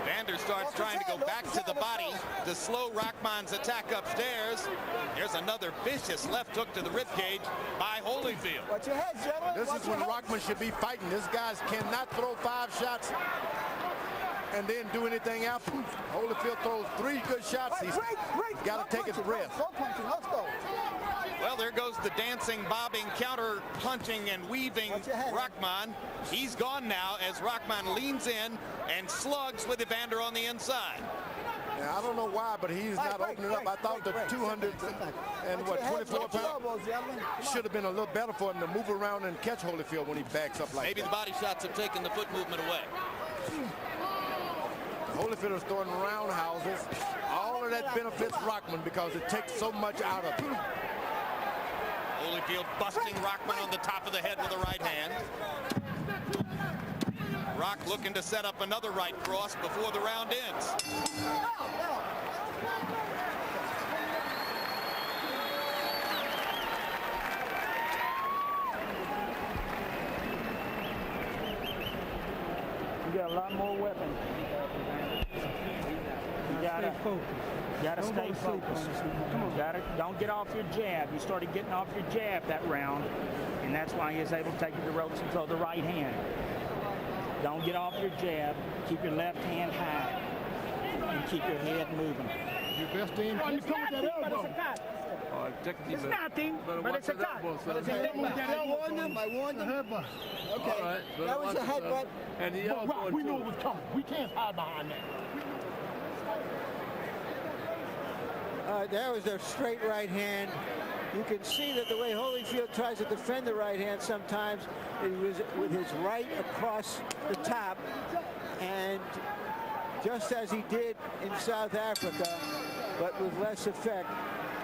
Evander starts trying to go back to the body to slow Rahman's attack upstairs. There's another vicious left hook to the ribcage by Holyfield. Watch your head, gentlemen. This is when Rahman should be fighting. This guy cannot throw 5 shots and then do anything else. Holyfield throws 3 good shots. He's got to take his breath. Well, there goes the dancing, bobbing, counter punching and weaving Rahman. He's gone now as Rahman leans in and slugs with Evander on the inside. Yeah, I don't know why, but he's not opening up. I thought the 224 pounds should have been a little better for him to move around and catch Holyfield when he backs up like that. Maybe the body shots have taken the foot movement away. Holyfield is throwing roundhouses. All of that benefits Rahman because it takes so much out of him. Holyfield busting Rahman on the top of the head with the right hand. Rock looking to set up another right cross before the round ends. You got a lot more weapons. You gotta stay focused. Don't get off your jab. You started getting off your jab that round, and that's why he was able to take you to the ropes and throw the right hand. Don't get off your jab. Keep your left hand high, and keep your head moving. Your best team. It's nothing, but it's a cut. It's nothing, but it's a cut. I warned him. Okay, right, that was a headbutt. And the other one, we know it was coming. We can't hide behind that. That was a straight right hand. You can see that the way Holyfield tries to defend the right hand sometimes it was with his right across the top, and just as he did in South Africa, but with less effect.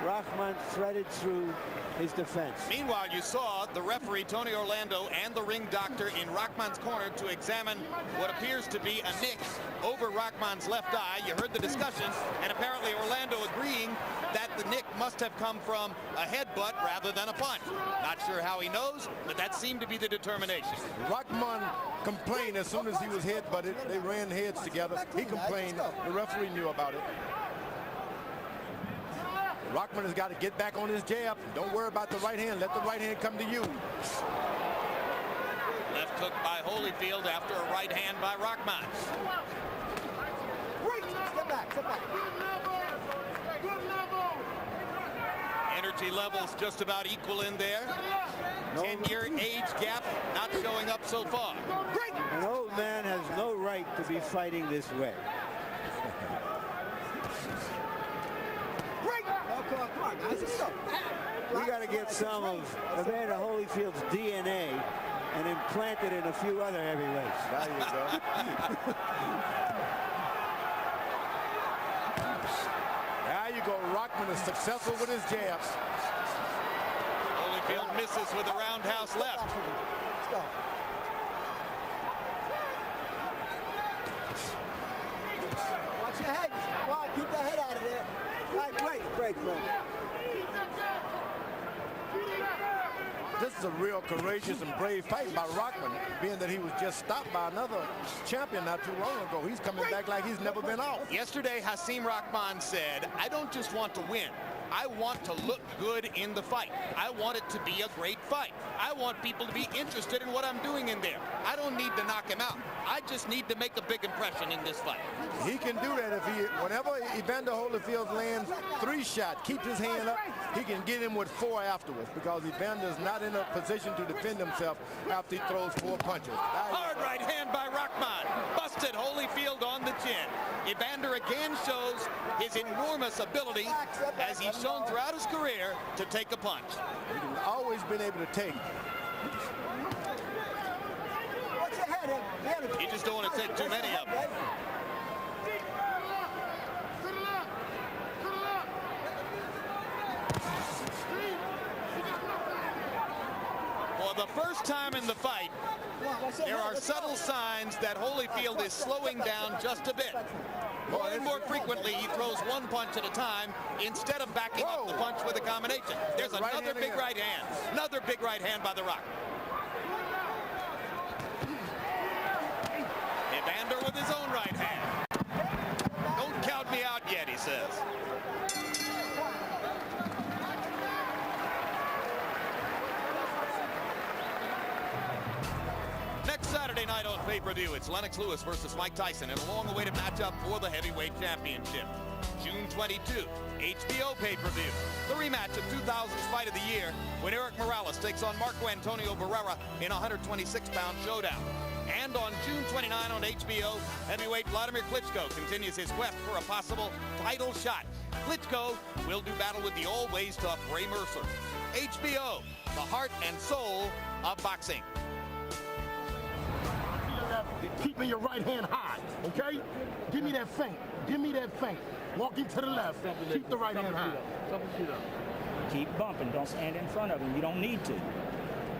Rahman threaded through his defense. Meanwhile, you saw the referee, Tony Orlando, and the ring doctor in Rahman's corner to examine what appears to be a nick over Rahman's left eye. You heard the discussion, and apparently Orlando agreeing that the nick must have come from a headbutt rather than a punch. Not sure how he knows, but that seemed to be the determination. Rahman complained as soon as he was headbutted. They ran heads together. He complained. The referee knew about it. Rahman has got to get back on his jab. Don't worry about the right hand. Let the right hand come to you. Left hook by Holyfield after a right hand by Rahman. Step back, step back. Energy levels just about equal in there. 10-year age gap not showing up so far. An old man has no right to be fighting this way. Come on, guys, let's go. We got to get some of Evander Holyfield's DNA and implant it in a few other heavyweights. There you go. There you go. Rahman is successful with his jabs. Holyfield misses with a roundhouse left. Let's go. Watch your head. Come on, keep the head out of there. All right, break. This is a real courageous and brave fight by Rahman, being that he was just stopped by another champion not too long ago. He's coming back like he's never been off. Yesterday, Hasim Rahman said, I don't just want to win. I want to look good in the fight. I want it to be a great fight. I want people to be interested in what I'm doing in there. I don't need to knock him out. I just need to make a big impression in this fight. He can do that if whenever Evander Holyfield lands 3 shots, keep his hand up, he can get him with 4 afterwards, because Evander's not in a position to defend himself after he throws 4 punches. Hard right hand by Rahman. Busted Holyfield on the chin. Evander again shows his enormous ability, as he's shown throughout his career, to take a punch. He's always been able to take. Watch your head. You just don't want to take too many of them. For the first time in the fight, there are subtle signs that Holyfield is slowing down just a bit. More and more frequently, he throws 1 punch at a time instead of backing up the punch with a combination. There's another big right hand. Another big right hand by the Rock. Evander with his own right hand. Don't count me out yet, he says. Next Saturday night on pay-per-view, it's Lennox Lewis versus Mike Tyson in a long-awaited matchup for the heavyweight championship. June 22, HBO pay-per-view. The rematch of 2000's Fight of the Year when Eric Morales takes on Marco Antonio Barrera in a 126-pound showdown. And on June 29 on HBO, heavyweight Vladimir Klitschko continues his quest for a possible title shot. Klitschko will do battle with the always tough Ray Mercer. HBO, the heart and soul of boxing. Keeping your right hand high, okay? Give me that feint. Give me that feint. Walking to the left. Keep the right hand high. Keep bumping. Don't stand in front of him. You don't need to.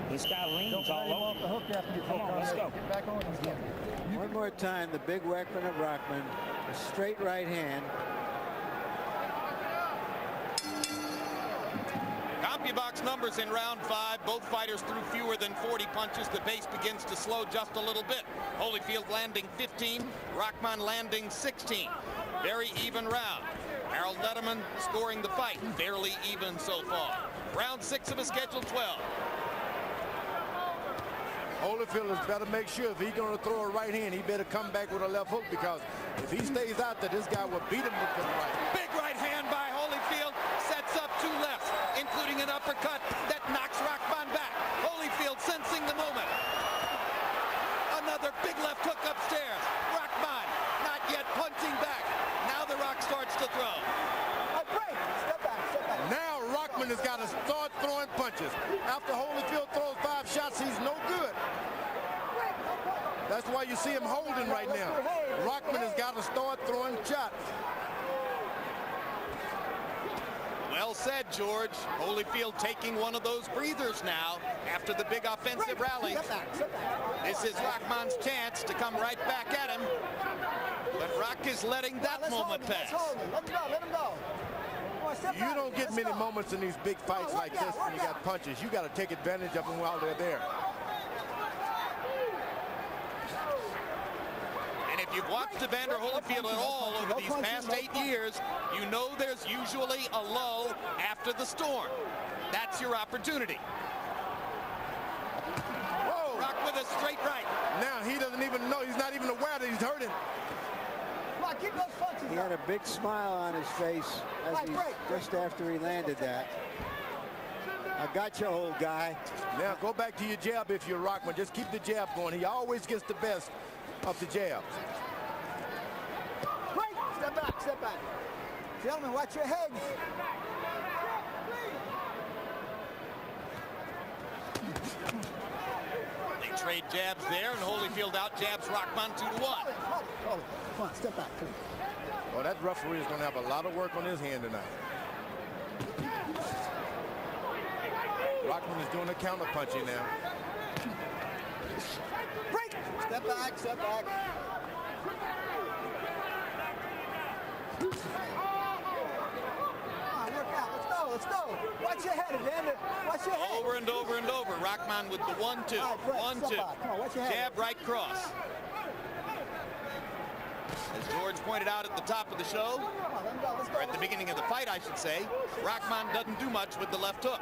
This guy leans all over. The hook after you Come on, let's go. Get back on. Let's go. One more time, the big weapon of Rahman, a straight right hand. CompuBox numbers in round 5. Both fighters threw fewer than 40 punches. The pace begins to slow just a little bit. Holyfield landing 15, Rahman landing 16. Very even round. Harold Letterman scoring the fight. Barely even so far. Round 6 of a scheduled 12. Holyfield has better make sure if he's going to throw a right hand, he better come back with a left hook, because if he stays out there, this guy will beat him with the right. Big right hand by Holyfield. Sets up 2 lefts, including an uppercut that knocks Rahman back. Holyfield sensing the moment. Another big left hook upstairs. Rahman not yet punching back. Now the Rock starts to throw. Break. Step back. Now Rahman has got to start throwing punches. After Holyfield throws 5 shots, he's no good. That's why you see him holding right now. Rahman has got to start throwing shots. Well said, George. Holyfield taking one of those breathers now after the big offensive rally. This is Rahman's chance to come right back at him. But Rock is letting that moment pass. Let him go, let him go. You don't get many moments in these big fights like this when you got punches. You got to take advantage of them while they're there. And if you've watched Evander Holyfield at all over these past 8 years, you know there's usually a lull after the storm. That's your opportunity. Whoa. Rock with a straight right. Now he doesn't even know. He's not even aware that he's hurting. Keep those punches. He had a big smile on his face just after he landed that. I got you, old guy. Now go back to your jab if you're Rahman. Just keep the jab going. He always gets the best of the jabs. Right. Step back, step back. Gentlemen, watch your heads. They trade jabs there, and Holyfield out jabs Rahman 2-1. Come on, step back. Well, that referee is going to have a lot of work on his hand tonight. Rahman is doing a counter punching now. Break! Step back, step back. Let's go. Watch your head, Evander. Watch your head. Over and over and over. Rahman with the 1-2. 1-2. Jab, right cross. As George pointed out at the top of the show, or at the beginning of the fight, I should say, Rahman doesn't do much with the left hook.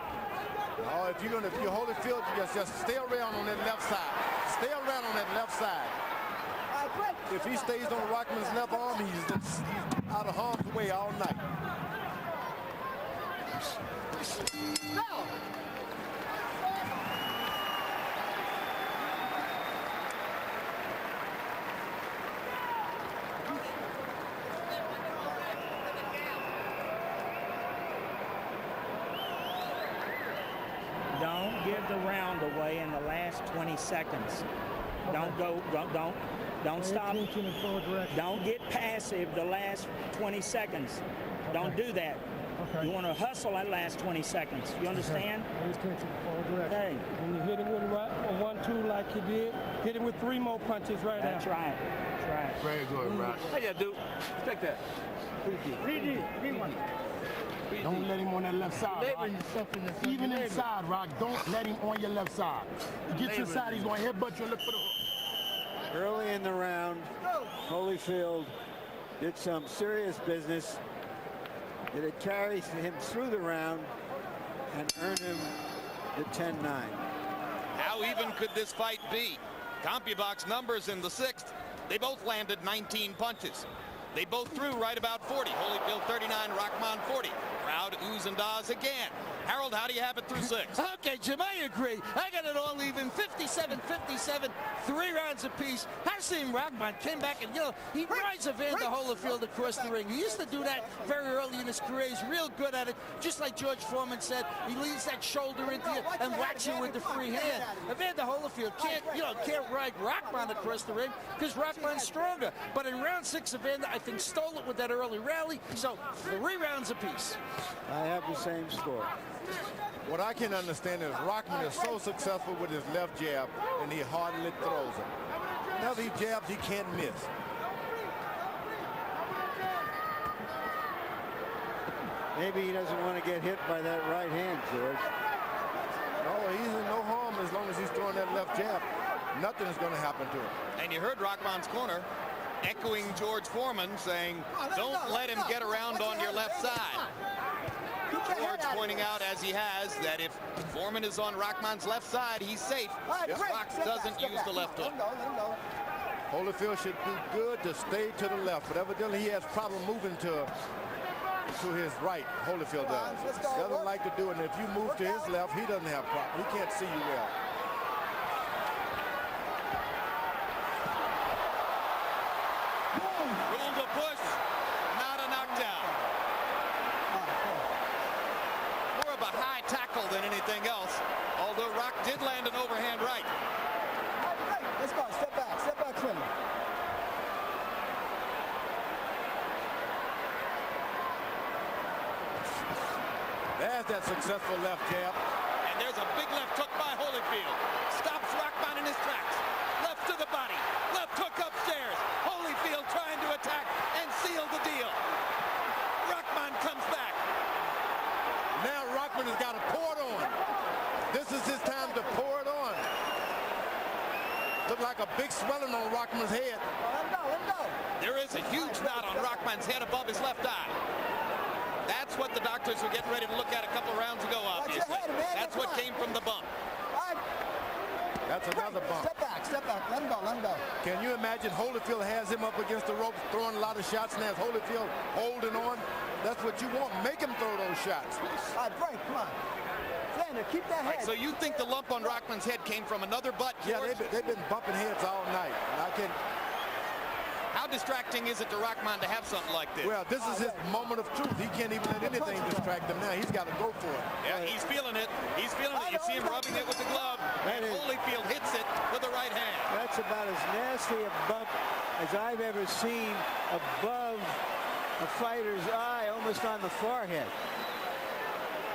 Oh, if you're Holyfield, you just stay around on that left side. Stay around on that left side. If he stays on Rahman's left arm, he's out of harm's way all night. No. Don't give the round away in the last 20 seconds. Don't stop. Don't get passive the last 20 seconds. Don't do that. Okay. You want to hustle that last 20 seconds. You understand? Okay. When you hit him with a 1-2 like you did, hit him with 3 more punches right now. That's right. That's right. Very good, Rock. How you do? Take that. Don't let him on that left side, Rock. Even inside, Rock, don't let him on your left side. He gets inside, he's going to headbutt you and look for the hook. Early in the round, Holyfield did some serious business. Did it carry him through the round and earn him the 10-9. How even could this fight be? CompuBox numbers in the 6th. They both landed 19 punches. They both threw right about 40. Holyfield 39, Rahman 40. Crowd oohs and ahs again. Harold, how do you have it through 6? Okay, Jim, I agree. I got it all even, 57-57, 3 rounds apiece. Hasim Rahman came back and, he rides Evander Holyfield across the ring. He used to do that very early in his career. He's real good at it. Just like George Foreman said, he leads that shoulder into you and whacks you with the free hand. Evander Holyfield can't ride Rahman across the ring because Rahman's stronger. But in round 6, Evander, I think, stole it with that early rally. So 3 rounds apiece. I have the same score. What I can understand is Rahman is so successful with his left jab, and he hardly throws it. Now these jabs he can't miss. Maybe he doesn't want to get hit by that right hand, George. No, he's in no harm as long as he's throwing that left jab. Nothing is going to happen to him. And you heard Rahman's corner echoing George Foreman saying, don't let him get around on your left side. George pointing out, as he has, that if Foreman is on Rahman's left side, he's safe. Rock doesn't use the left hook. Holyfield should do good to stay to the left, but evidently he has problem moving to his right. Holyfield does. Doesn't like to do it, and if you move to his left, he doesn't have problem. He can't see you well. Ruled a push, not a knockdown. More of a high tackle than anything else, although Rock did land an overhand right. Let's go. Step back, Clinton. that successful left jab. And there's a big left hook by Holyfield. Stops Rahman in his tracks. Left to the body. Left hook upstairs. Holyfield trying to attack and seal the deal. Rahman comes back. Now Rahman has got to pour it on. This is his time to pour it on. Look like a big swelling on Rahman's head. There is a huge knot on Rahman's head above his left eye. That's what the doctors were getting ready to look at a couple of rounds ago, obviously. That's what came from the bump. That's another bump. Step back, let him go. Can you imagine Holyfield has him up against the ropes, throwing a lot of shots, and as Holyfield holding on, that's what you want. Make him throw those shots. All right, break, come on. Xander, keep that head. Right, so you think the lump on Rahman's head came from another butt? Yeah, they've been bumping heads all night. How distracting is it to Rahman to have something like this? Well, this is his moment of truth. He can't even let anything distract him now. He's got to go for it. Yeah, he's feeling it. He's feeling it. You see him rubbing it with the glove. And Holyfield hits it with the right hand. That's about as nasty a bump as I've ever seen above a fighter's eye, almost on the forehead.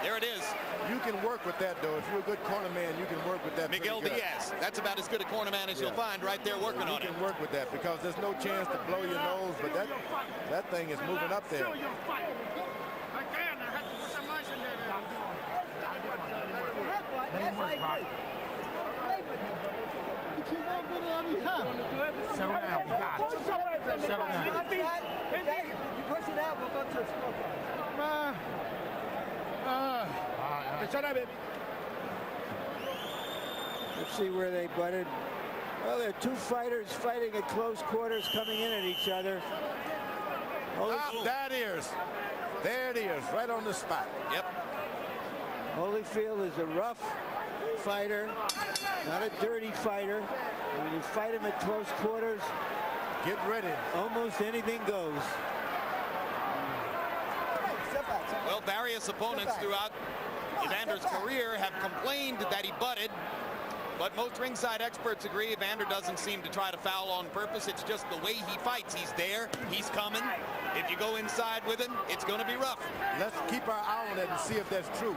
There it is. You can work with that, though. If you're a good corner man, you can work with that. Miguel Diaz. That's about as good a corner man as you'll find right there working on it. You can work with that because there's no chance to blow your nose, but that thing is moving up there. Settle down. Settle down. You push it out, we'll go to the scorecard. Let's see where they butted. Well, there are two fighters fighting at close quarters, coming in at each other. That is. There it is, right on the spot. Yep. Holyfield is a rough fighter, not a dirty fighter. When you fight him at close quarters, get ready. Almost anything goes. Well, various opponents throughout Evander's career have complained that he butted, but most ringside experts agree Evander doesn't seem to try to foul on purpose. It's just the way he fights. He's there. He's coming. If you go inside with him, it's going to be rough. Let's keep our eye on it and see if that's true.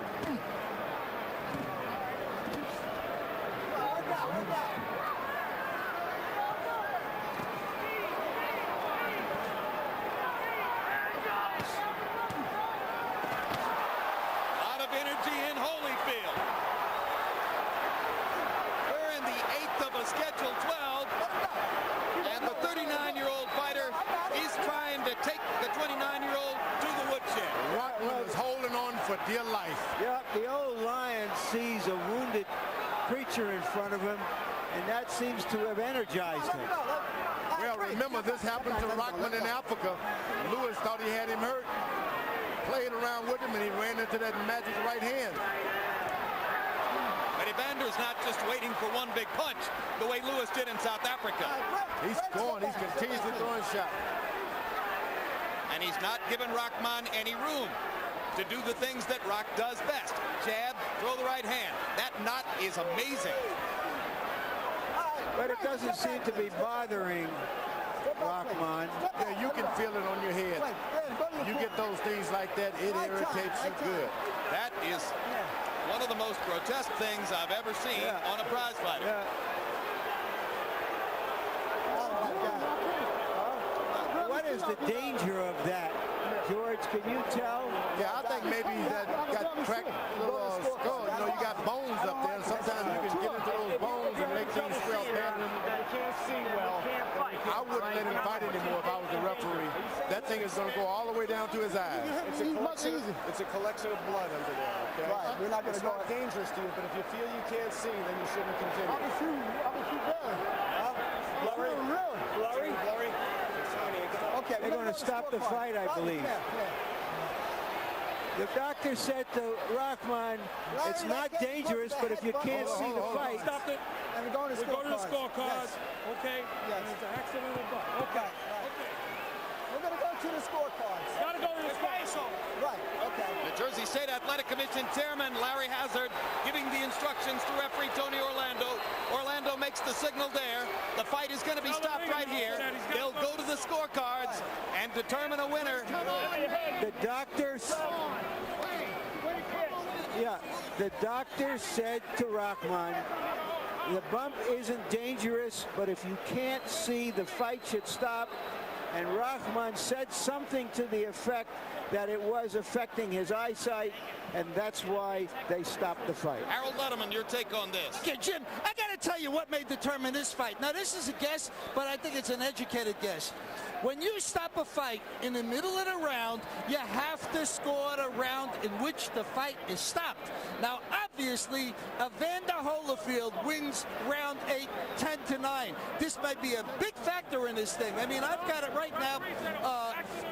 For dear life. Yeah, the old lion sees a wounded creature in front of him, and that seems to have energized him. Well, remember, this happened to Rahman in Africa. Lewis thought he had him hurt, played around with him, and he ran into that magic right hand. But Evander's not just waiting for one big punch the way Lewis did in South Africa. He's going. He's continuously throwing shots. And he's not giving Rahman any room to do the things that Rock does best. Jab, throw the right hand. That knot is amazing. But it doesn't seem to be bothering Rahman. Yeah, you can feel it on your head. You get those things like that, it irritates you good. That is one of the most grotesque things I've ever seen on a prize fighter. What is the danger of that, George? Can you tell? Yeah, I think maybe that got cracked skull. You know, you got bones up there, and sometimes you can get into those bones and make things swell bad. Can't see well. I wouldn't let him fight anymore if I was the referee. That thing is going to go all the way down to his eyes. It's a collection of blood under there, okay? Right, we're not going to go. It's not dangerous to you, but if you feel you can't see, then you shouldn't continue. I'm a shoot better. Blurry? Okay, they're going to stop the fight, I believe. The doctor said to Rahman, it's not dangerous, but if you can't see the fight. Stop it. And we're going to the scorecards. Okay? Yes. It's an accidental butt. Okay. We're going to go to the scorecards. Got to go to the scorecards. Right, okay. The Jersey State Athletic Commission Chairman Larry Hazard giving the instructions to referee Tony Orlando. Orlando makes the signal there. The fight is going to be stopped right here. They'll go to the scorecards and determine a winner. The doctors. Yeah, the doctor said to Rahman, the bump isn't dangerous, but if you can't see, the fight should stop. And Rahman said something to the effect that it was affecting his eyesight, and that's why they stopped the fight. Harold Letterman, your take on this? Okay, Jim, I got to tell you what may determine this fight. Now, this is a guess, but I think it's an educated guess. When you stop a fight in the middle of the round, you have to score the round in which the fight is stopped. Now, obviously, Evander Holyfield wins round 8, 10-9. This might be a big factor in this thing. I mean, I've got it right now,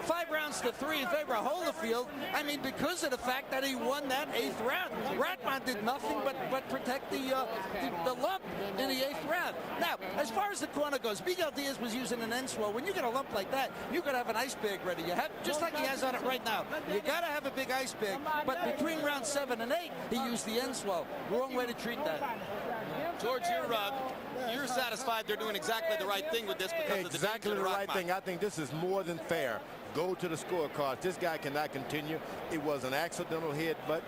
5 rounds to 3 in favor of Holyfield. I mean, because of the fact that he won that 8th round. Rahman did nothing but protect the lump in the 8th round. Now, as far as the corner goes, Miguel Diaz was using an end swell. When you get a lump like that, you could have an ice bag ready. You have, just like he has on it right now. You got to have a big ice bag. But between rounds 7 and 8, he used the end swell. Wrong way to treat that. George, you're satisfied they're doing exactly the right thing with this because exactly of the right thing. I think this is more than fair. Go to the scorecards. This guy cannot continue. It was an accidental hit, but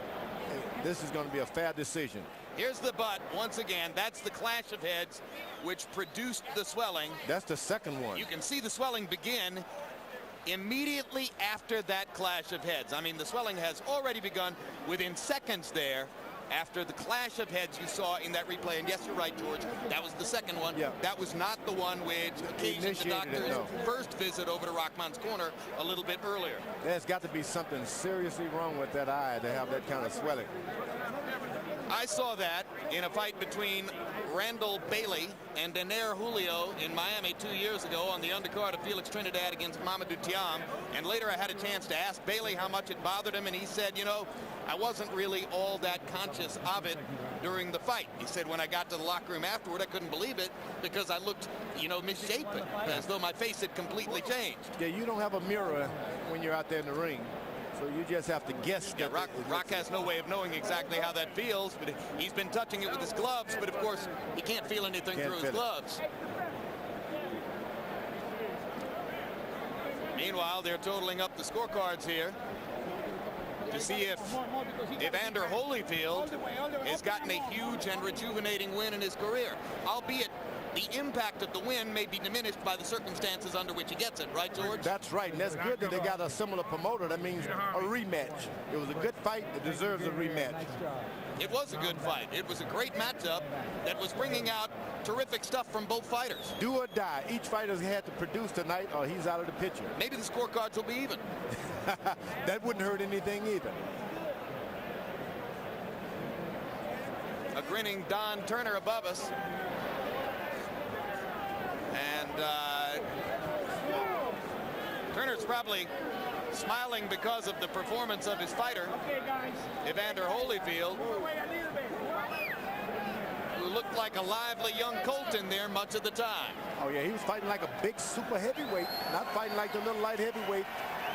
this is going to be a fair decision. Here's the butt. Once again, that's the clash of heads which produced the swelling. That's the second one. You can see the swelling begin immediately after that clash of heads. I mean, the swelling has already begun within seconds there after the clash of heads you saw in that replay. And yes, you're right, George. That was the second one. Yeah. That was not the one which occasioned the doctor's first visit over to Rahman's corner a little bit earlier. There's got to be something seriously wrong with that eye to have that kind of swelling. I saw that in a fight between Randall Bailey and Evander Julio in Miami 2 years ago on the undercard of Felix Trinidad against Mamadou Thiam. And later I had a chance to ask Bailey how much it bothered him, and he said, you know, I wasn't really all that conscious of it during the fight. He said when I got to the locker room afterward, I couldn't believe it because I looked, you know, misshapen, as though my face had completely changed. Yeah, you don't have a mirror when you're out there in the ring. So you just have to guess. Yeah, Rock has no way of knowing exactly how that feels, but he's been touching it with his gloves, but of course he can't feel anything through his gloves. Meanwhile, they're totaling up the scorecards here to see if Evander Holyfield has gotten a huge and rejuvenating win in his career, albeit the impact of the win may be diminished by the circumstances under which he gets it, right, George? That's right, and that's good that they got a similar promoter. That means a rematch. It was a good fight. It deserves a rematch. It was a good fight. It was a great matchup that was bringing out terrific stuff from both fighters. Do or die. Each fighter's had to produce tonight or he's out of the picture. Maybe the scorecards will be even. That wouldn't hurt anything either. A grinning Don Turner above us. And Turner's probably smiling because of the performance of his fighter, Evander Holyfield, who looked like a lively young colt in there much of the time. Oh, yeah, he was fighting like a big super heavyweight, not fighting like the little light heavyweight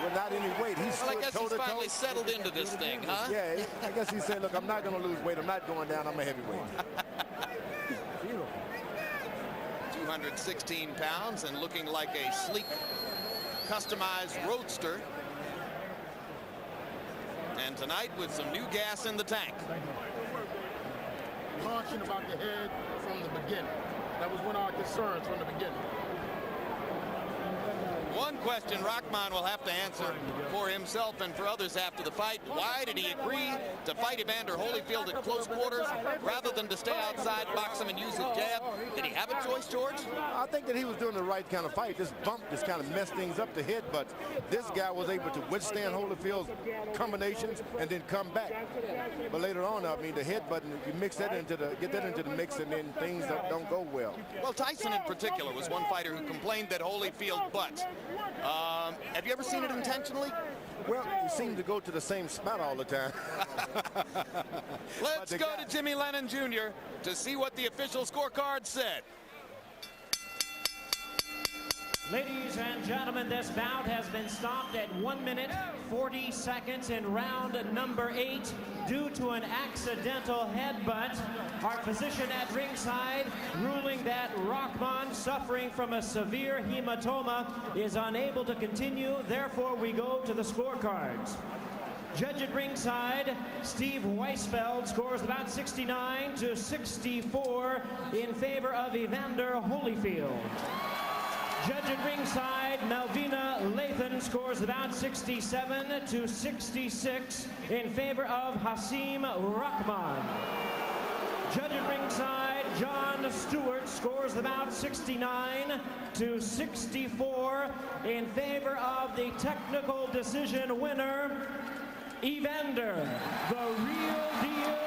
without any weight. Well, I guess he's finally settled into this thing, huh? Yeah, I guess he said, look, I'm not going to lose weight. I'm not going down. I'm a heavyweight. 216 pounds and looking like a sleek, customized roadster. And tonight with some new gas in the tank. Caution about the head from the beginning. That was one of our concerns from the beginning. One question Rahman will have to answer for himself and for others after the fight. Why did he agree to fight Evander Holyfield at close quarters rather than to stay outside, box him, and use his jab? Did he have a choice, George? I think that he was doing the right kind of fight. This bump just kind of messed things up the head, but this guy was able to withstand Holyfield's combinations and then come back. But later on, I mean, the headbutt, you mix that into get that into the mix, and then things don't go well. Well, Tyson in particular was one fighter who complained that Holyfield butts. Have you ever seen it intentionally? Well, he seemed to go to the same spot all the time. Let's go to Jimmy Lennon Jr. to see what the official scorecard said. Ladies and gentlemen, this bout has been stopped at 1 minute 40 seconds in round number 8 due to an accidental headbutt. Our physician at ringside ruling that Rahman, suffering from a severe hematoma, is unable to continue. Therefore, we go to the scorecards. Judge at ringside, Steve Weisfeld scores about 69-64 in favor of Evander Holyfield. Judge at ringside, Malvina Lathan scores about 67-66 in favor of Hasim Rahman. Judge at ringside, John Stewart scores about 69-64 in favor of the technical decision winner, Evander, the real deal,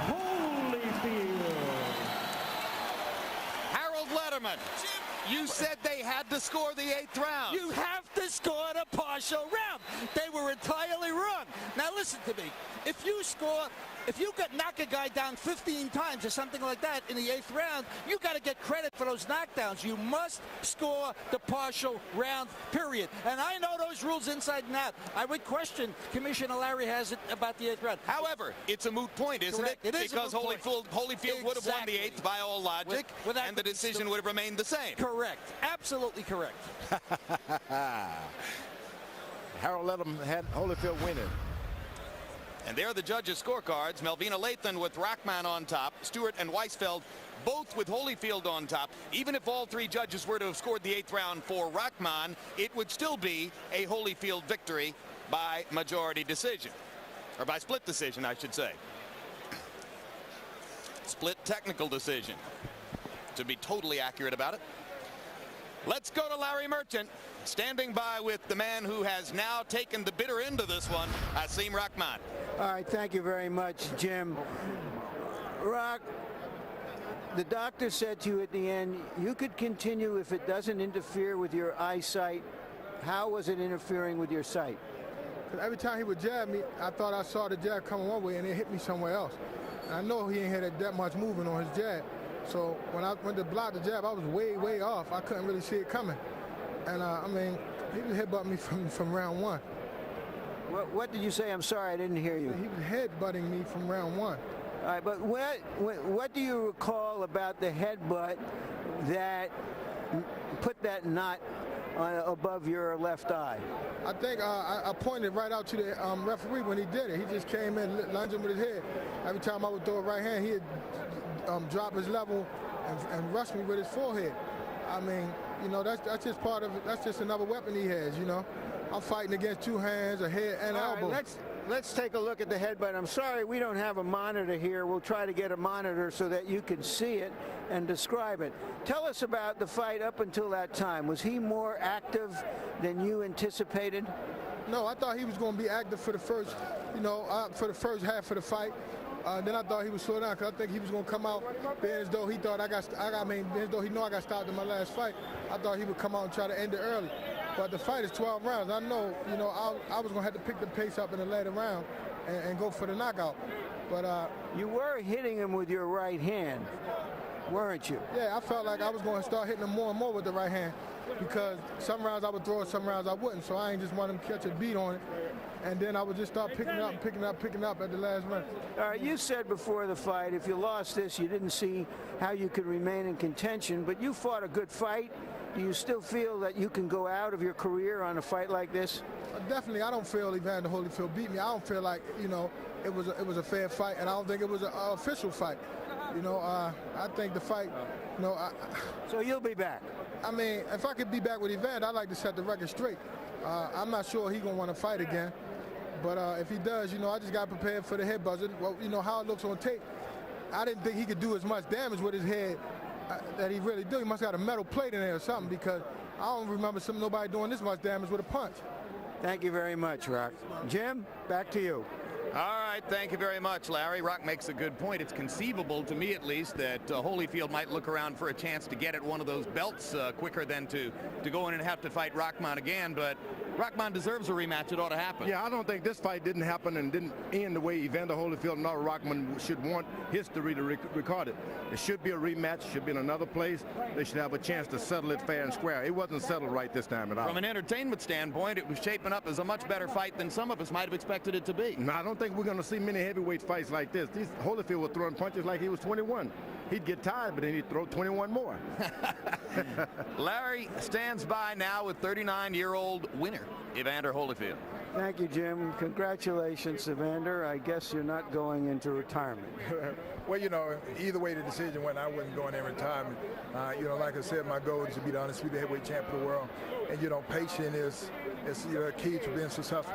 Holyfield. Harold Letterman, you said they had to score the 8th round. You have to score the partial round. They were entirely wrong. Now listen to me. If you knock a guy down 15 times or something like that in the 8th round, you got to get credit for those knockdowns. You must score the partial round, period. And I know those rules inside and out. I would question Commissioner Larry has it about the 8th round. However, it's a moot point, isn't Correct. it? It is because Holyfield would have won the 8th by all logic, and the decision would have remained the same. Correct. Absolutely correct. Harold Letterman had Holyfield winning. And there are the judges' scorecards. Malvina Lathan with Rahman on top. Stewart and Weisfeld both with Holyfield on top. Even if all 3 judges were to have scored the 8th round for Rahman, it would still be a Holyfield victory by majority decision. Or by split decision, I should say. Split technical decision, to be totally accurate about it. Let's go to Larry Merchant, standing by with the man who has now taken the bitter end of this one, Hasim Rahman. All right, thank you very much, Jim. Rock, the doctor said to you at the end, you could continue if it doesn't interfere with your eyesight. How was it interfering with your sight? Every time he would jab me, I thought I saw the jab coming one way and it hit me somewhere else. And I know he ain't had that much movement on his jab. So when I went to block the jab, I was way, way off. I couldn't really see it coming. And I mean, he was headbutting me from round 1. What did you say? I'm sorry, I didn't hear you. He was headbutting me from round 1. All right, but what do you recall about the headbutt that put that knot above your left eye? I think I pointed right out to the referee when he did it. He just came in lunging with his head. Every time I would throw a right hand, he'd drop his level and rush me with his forehead. I mean, you know, that's just part of it. That's just another weapon he has, you know. I'm fighting against 2 hands, a head, and an elbow. Let's take a look at the headbutt. I'm sorry we don't have a monitor here. We'll try to get a monitor so that you can see it and describe it. Tell us about the fight up until that time. Was he more active than you anticipated? No, I thought he was going to be active for the first, for the first half of the fight. Then I thought he would slow down because I think he was going to come out being as though he thought as though he know I got stopped in my last fight. I thought he would come out and try to end it early. But the fight is 12 rounds. I know, I was going to have to pick the pace up in the later round and go for the knockout. But you were hitting him with your right hand, weren't you? Yeah, I felt like I was going to start hitting him more and more with the right hand because some rounds I would throw it, some rounds I wouldn't. So I ain't just want him to catch a beat on it. And then I would just start picking up at the last round. All right, you said before the fight, if you lost this, you didn't see how you could remain in contention, but you fought a good fight. Do you still feel that you can go out of your career on a fight like this? Definitely, I don't feel Evander Holyfield beat me. I don't feel like, it was a fair fight, and I don't think it was an official fight. I think the fight, So you'll be back? I mean, if I could be back with Evander, I'd like to set the record straight. I'm not sure he's going to want to fight again. But if he does, I just got prepared for the head buzzer. Well, how it looks on tape. I didn't think he could do as much damage with his head that he really do. He must have got a metal plate in there or something because I don't remember nobody doing this much damage with a punch. Thank you very much, Rock. Jim, back to you. All right, thank you very much, Larry. Rock makes a good point. It's conceivable, to me at least, that Holyfield might look around for a chance to get at one of those belts quicker than to go in and have to fight Rahman again. But Rahman deserves a rematch. It ought to happen. Yeah, I don't think this fight didn't happen and didn't end the way Evander Holyfield and Rahman should want history to record it. It should be a rematch. Should be in another place. They should have a chance to settle it fair and square. It wasn't settled right this time at all. From an entertainment standpoint, it was shaping up as a much better fight than some of us might have expected it to be. No, I don't think we're going to see many heavyweight fights like this. Holyfield was throwing punches like he was 21. He'd get tired, but then he'd throw 21 more. Larry stands by now with 39-year-old winner Evander Holyfield. Thank you, Jim. Congratulations, Evander. I guess you're not going into retirement. Well, you know, either way the decision went, I wasn't going in retirement. You know, like I said, my goal is to be the undisputed heavyweight champion of the world. And, you know, patience is key to being successful.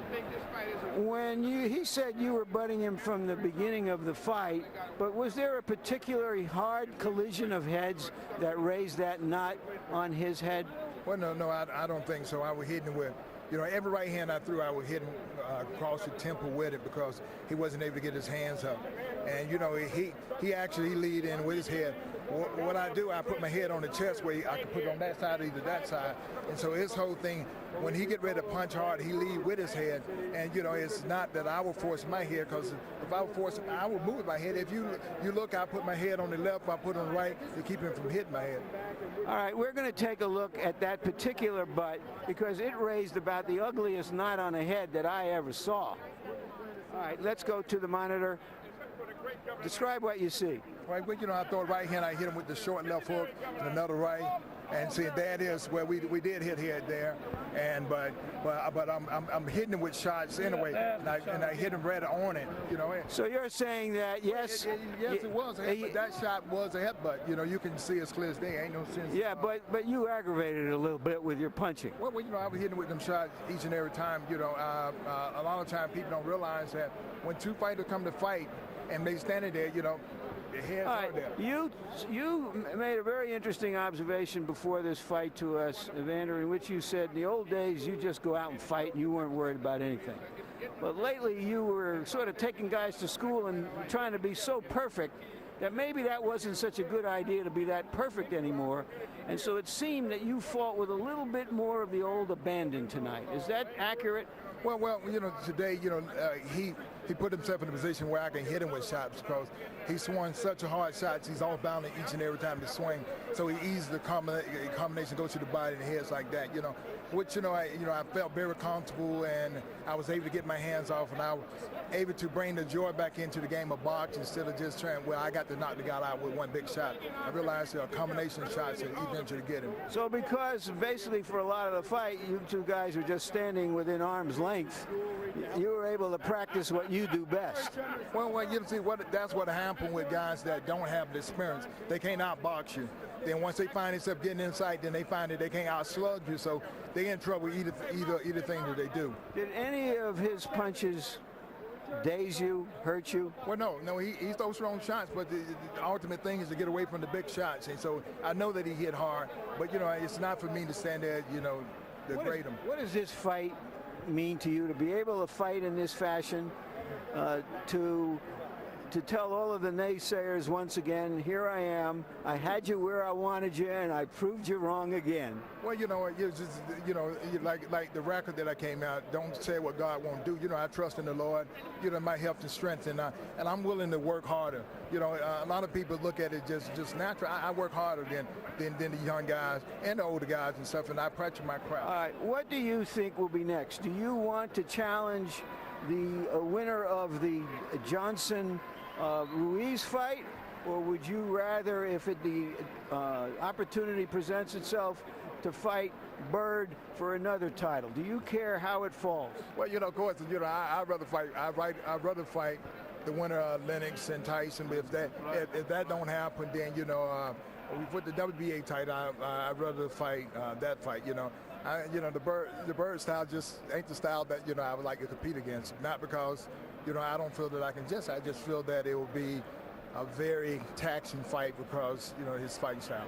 When he said you were butting him from the beginning of the fight, but was there a particularly hard collision of heads that raised that knot on his head? Well, no, I don't think so. I was hitting it with, you know, every right hand I threw, I was hitting across the temple with it because he wasn't able to get his hands up. And, you know, he actually lead in with his head. What I do, I put my head on the chest where I can put it on that side or either that side. And so his whole thing, when he get ready to punch hard, he lead with his head. And, you know, it's not that I will force my head, because if I would force it, I would move my head. If you look, I put my head on the left, I put it on the right to keep him from hitting my head. All right, we're going to take a look at that particular butt because it raised about the ugliest knot on a head that I ever saw. All right, let's go to the monitor. Describe what you see. Right, but you know, I throw a right hand, I hit him with the short left hook and another right, and see that is where we did hit head there, and but I'm hitting him with shots anyway, and I hit him right on it, you know. So you're saying that yes, it was a headbutt. That shot was a headbutt. You know, you can see as clear as day. Ain't no sense. Yeah, but you aggravated it a little bit with your punching. Well, you know, I was hitting with them shots each and every time. You know, a lot of times people don't realize that when two fighters come to fight and they standing there, you know, their heads are there. You made a very interesting observation before this fight to us, Evander, in which you said in the old days you just go out and fight and you weren't worried about anything. But lately you were sort of taking guys to school and trying to be so perfect that maybe that wasn't such a good idea to be that perfect anymore. And so it seemed that you fought with a little bit more of the old abandon tonight. Is that accurate? Well, you know, today, you know, he put himself in a position where I can hit him with shots because he swung such a hard shots. He's all bound each and every time to swing. So he eased the combination, go to the body and heads like that, you know. Which, you know, I felt very comfortable, and I was able to get my hands off, and I was able to bring the joy back into the game of boxing instead of just trying, well, I got to knock the guy out with one big shot. I realized a combination of shots that eventually get him. So because basically for a lot of the fight, you two guys were just standing within arm's length, you were able to practice what you do best. Well, you see, that's what happened with guys that don't have the experience. They can't outbox you. Then once they find themselves getting inside, then they find that they can't outslug you, so they're in trouble either thing that they do. Did any of his punches daze you, hurt you? Well, no, he throws strong shots, but the ultimate thing is to get away from the big shots. And so I know that he hit hard, but, you know, it's not for me to stand there, you know, to grade him. What does this fight mean to you, to be able to fight in this fashion, to tell all of the naysayers once again, here I am, I had you where I wanted you, and I proved you wrong again? Well, you know, it's just, you know, like the record that I came out, don't say what God won't do. You know, I trust in the Lord, you know, my health and strength, and I'm willing to work harder. You know, a lot of people look at it just natural. I work harder than the young guys and the older guys and stuff, and I practice my craft. All right, what do you think will be next? Do you want to challenge the winner of the Johnson Ruiz fight, or would you rather, if the opportunity presents itself, to fight Bird for another title? Do you care how it falls? Well, you know, of course, you know, I'd rather fight. I'd rather fight the winner of Lennox and Tyson. But if that don't happen, then, you know, we put the WBA title. I'd rather fight that fight. You know. You know, the Bird style just ain't the style that, you know, I would like to compete against. Not because, you know, I don't feel that I just feel that it will be a very taxing fight because, you know, his fighting style.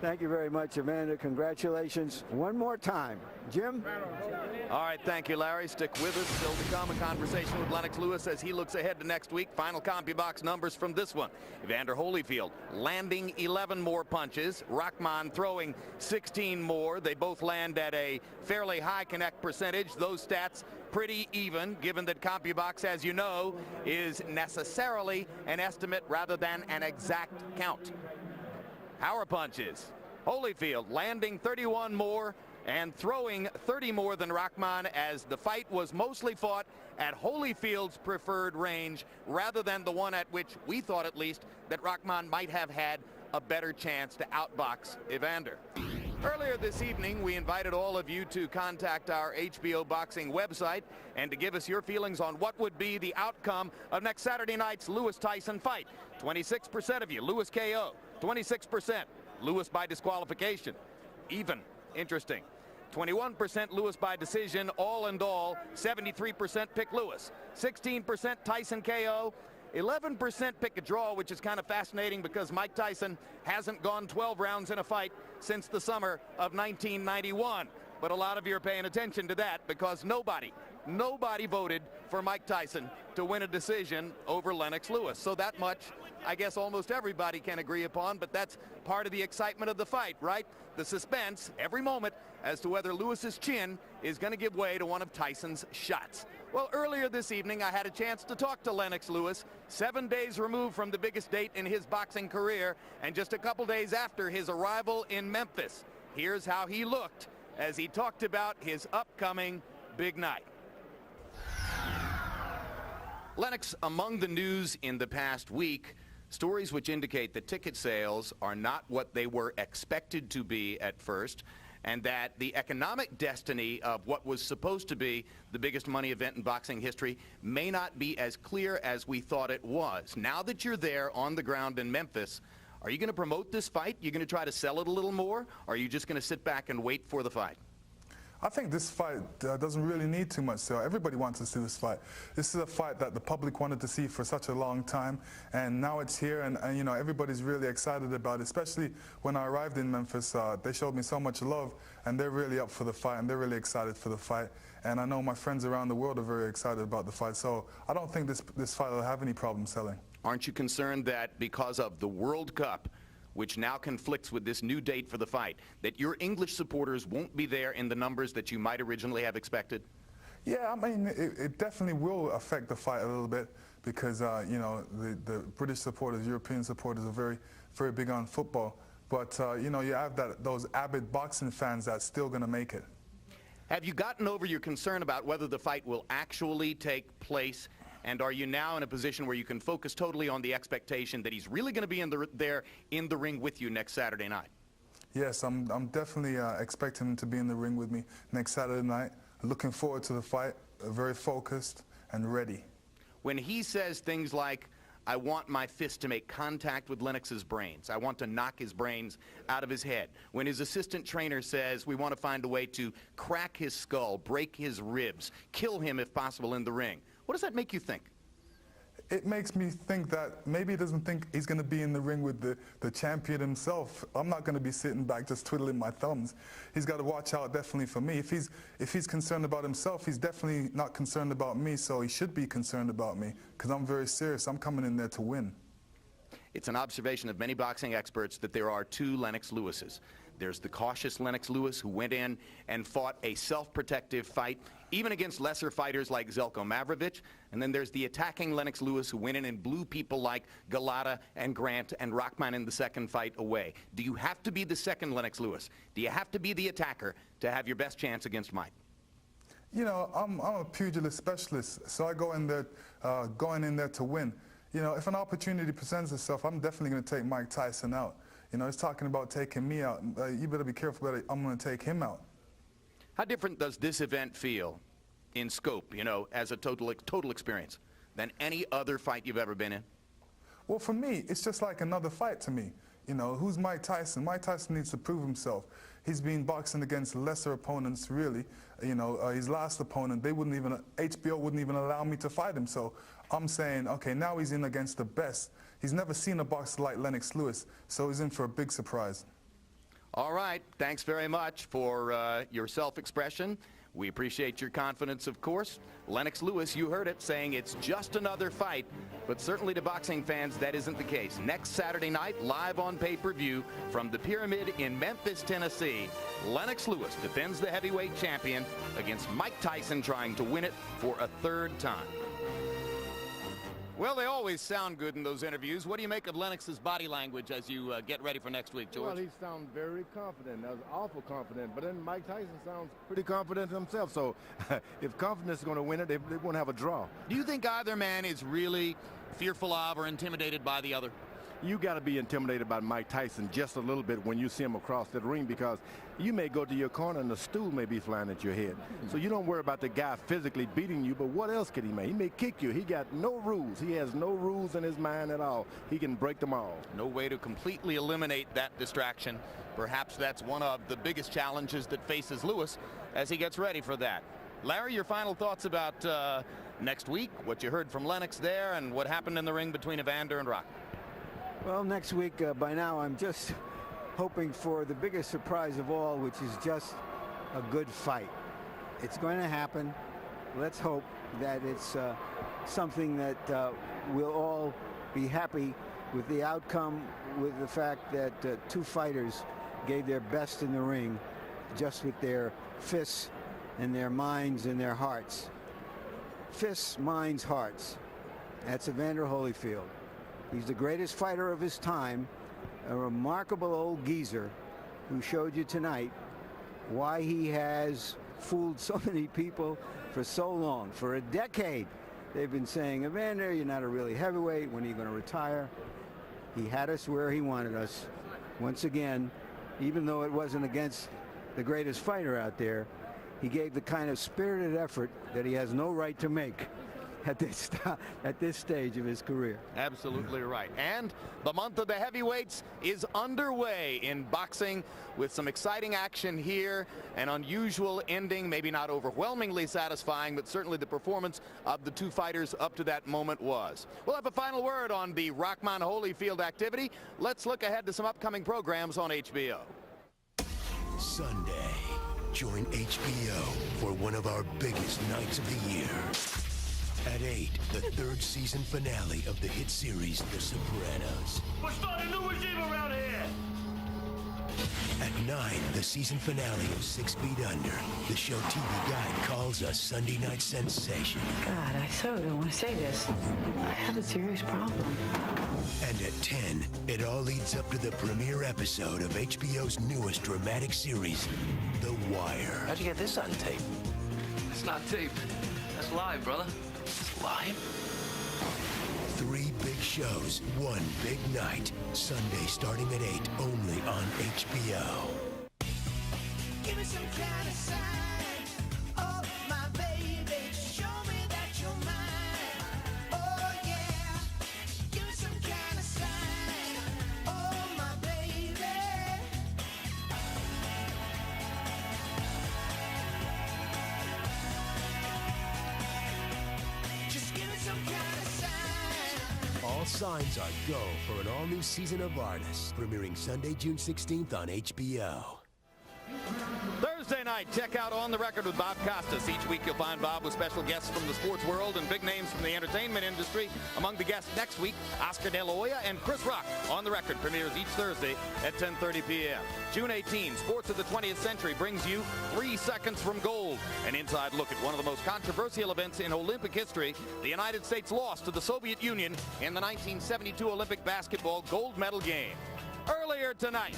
Thank you very much, Evander. Congratulations one more time. Jim? All right, thank you, Larry. Stick with us. Still to come, a conversation with Lennox Lewis as he looks ahead to next week. Final CompuBox numbers from this one. Evander Holyfield landing 11 more punches. Rahman throwing 16 more. They both land at a fairly high connect percentage. Those stats pretty even, given that CompuBox, as you know, is necessarily an estimate rather than an exact count. Power punches. Holyfield landing 31 more and throwing 30 more than Rahman, as the fight was mostly fought at Holyfield's preferred range rather than the one at which we thought, at least, that Rahman might have had a better chance to outbox Evander. Earlier this evening, we invited all of you to contact our HBO Boxing website and to give us your feelings on what would be the outcome of next Saturday night's Lewis-Tyson fight. 26% of you, Lewis KO. 26%, Lewis by disqualification. Even. Interesting. 21% Lewis by decision. All and all, 73% pick Lewis. 16% Tyson KO. 11% pick a draw, which is kind of fascinating because Mike Tyson hasn't gone 12 rounds in a fight since the summer of 1991. But a lot of you are paying attention to that because nobody voted for Mike Tyson to win a decision over Lennox Lewis. So that much, I guess almost everybody can agree upon, but that's part of the excitement of the fight, right? The suspense every moment as to whether Lewis's chin is going to give way to one of Tyson's shots. Well, earlier this evening, I had a chance to talk to Lennox Lewis, 7 days removed from the biggest date in his boxing career, and just a couple days after his arrival in Memphis. Here's how he looked as he talked about his upcoming big night. Lennox, among the news in the past week, stories which indicate that ticket sales are not what they were expected to be at first, and that the economic destiny of what was supposed to be the biggest money event in boxing history may not be as clear as we thought it was. Now that you're there on the ground in Memphis, are you going to promote this fight? You're going to try to sell it a little more? Or are you just going to sit back and wait for the fight? I think this fight doesn't really need too much sale. Everybody wants to see this fight. This is a fight that the public wanted to see for such a long time, and now it's here, and you know, everybody's really excited about it. Especially when I arrived in Memphis, they showed me so much love, and they're really up for the fight, and they're really excited for the fight. And I know my friends around the world are very excited about the fight, so I don't think this fight will have any problem selling. Aren't you concerned that because of the World Cup, which now conflicts with this new date for the fight, that your English supporters won't be there in the numbers that you might originally have expected? Yeah, I mean, it definitely will affect the fight a little bit because, you know, the British supporters, European supporters are very, very big on football. But, you know, you have those avid boxing fans that's still going to make it. Have you gotten over your concern about whether the fight will actually take place? And are you now in a position where you can focus totally on the expectation that he's really going to be there in the ring with you next Saturday night? Yes, I'm definitely expecting him to be in the ring with me next Saturday night. Looking forward to the fight, very focused and ready. When he says things like, I want my fist to make contact with Lennox's brains, I want to knock his brains out of his head. When his assistant trainer says, we want to find a way to crack his skull, break his ribs, kill him if possible in the ring, what does that make you think? It makes me think that maybe he doesn't think he's going to be in the ring with the champion himself. I'm not going to be sitting back just twiddling my thumbs. He's got to watch out definitely for me. If he's concerned about himself, he's definitely not concerned about me, so he should be concerned about me because I'm very serious. I'm coming in there to win. It's an observation of many boxing experts that there are two Lennox Lewises. There's the cautious Lennox Lewis who went in and fought a self-protective fight, even against lesser fighters like Zelko Mavrovich. And then there's the attacking Lennox Lewis who went in and blew people like Galata and Grant and Rahman in the second fight away. Do you have to be the second Lennox Lewis? Do you have to be the attacker to have your best chance against Mike? You know, I'm a pugilist specialist, so I go in there, going in there to win. You know, if an opportunity presents itself, I'm definitely going to take Mike Tyson out. You know, he's talking about taking me out. You better be careful that I'm going to take him out. How different does this event feel in scope, you know, as a total experience than any other fight you've ever been in? Well, for me, it's just like another fight to me. You know, who's Mike Tyson? Mike Tyson needs to prove himself. He's been boxing against lesser opponents, really. You know, his last opponent, HBO wouldn't even allow me to fight him. So I'm saying, okay, now he's in against the best. He's never seen a boxer like Lennox Lewis, so he's in for a big surprise. All right, thanks very much for your self-expression. We appreciate your confidence, of course. Lennox Lewis, you heard it, saying it's just another fight, but certainly to boxing fans, that isn't the case. Next Saturday night, live on pay-per-view from the Pyramid in Memphis, Tennessee, Lennox Lewis defends the heavyweight champion against Mike Tyson, trying to win it for a third time. Well, they always sound good in those interviews. What do you make of Lennox's body language as you get ready for next week, George? Well, he sounds very confident. That was awful confident. But then Mike Tyson sounds pretty confident himself. So if confidence is going to win it, they won't have a draw. Do you think either man is really fearful of or intimidated by the other? you got to be intimidated by Mike Tyson just a little bit when you see him across that ring, because you may go to your corner and the stool may be flying at your head. So you don't worry about the guy physically beating you, but what else could he make? He may kick you. He got no rules. He has no rules in his mind at all. He can break them all. No way to completely eliminate that distraction. Perhaps that's one of the biggest challenges that faces Lewis as he gets ready for that. Larry, your final thoughts about next week, what you heard from Lennox there, and what happened in the ring between Evander and Rock? Well, next week, by now, I'm just hoping for the biggest surprise of all, which is just a good fight. It's going to happen. Let's hope that it's something that we'll all be happy with the outcome, with the fact that two fighters gave their best in the ring, just with their fists and their minds and their hearts. Fists, minds, hearts. That's Evander Holyfield. He's the greatest fighter of his time, a remarkable old geezer who showed you tonight why he has fooled so many people for so long. For a decade, they've been saying, Evander, you're not a really heavyweight. When are you going to retire? He had us where he wanted us. Once again, even though it wasn't against the greatest fighter out there, he gave the kind of spirited effort that he has no right to make at this stage of his career. Absolutely right. And the month of the heavyweights is underway in boxing, with some exciting action here, an unusual ending, maybe not overwhelmingly satisfying, but certainly the performance of the two fighters up to that moment was. We'll have a final word on the Rahman Holyfield activity. Let's look ahead to some upcoming programs on HBO. Sunday, join HBO for one of our biggest nights of the year. At 8, the third season finale of the hit series The Sopranos. We're starting a new regime around here! At 9, the season finale of 6 Feet Under. The show TV Guide calls a Sunday night sensation. God, I so don't want to say this. I have a serious problem. And at 10, it all leads up to the premiere episode of HBO's newest dramatic series, The Wire. How'd you get this on tape? It's not tape. That's live, brother. It's live? 3 big shows, 1 big night. Sunday starting at 8, only on HBO. Give me some kind of sign. Oh, my baby, show me that you're mine. Oh, yeah. Give me some kind of sign. Oh, my baby. Just give me some kind of sign. All signs are go for an all-new season of Artists, premiering Sunday, June 16th on HBO. Thursday night, check out On the Record with Bob Costas. Each week you'll find Bob with special guests from the sports world and big names from the entertainment industry. Among the guests next week, Oscar De La Hoya and Chris Rock. On the Record premieres each Thursday at 10:30 p.m. June 18, Sports of the 20th Century brings you 3 Seconds from Gold, an inside look at one of the most controversial events in Olympic history. The United States lost to the Soviet Union in the 1972 Olympic basketball gold medal game. Earlier tonight,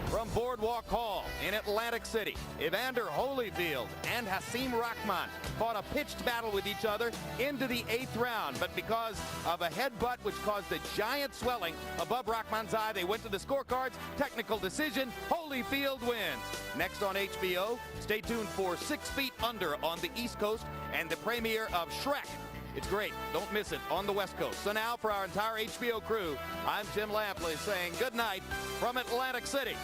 from Boardwalk Hall in Atlantic City, Evander Holyfield and Hasim Rahman fought a pitched battle with each other into the 8th round. But because of a headbutt which caused a giant swelling above Rahman's eye, they went to the scorecards. Technical decision, Holyfield wins. Next on HBO, stay tuned for 6 Feet Under on the East Coast and the premiere of Shrek. It's great. Don't miss it on the West Coast. So now for our entire HBO crew, I'm Jim Lampley saying good night from Atlantic City.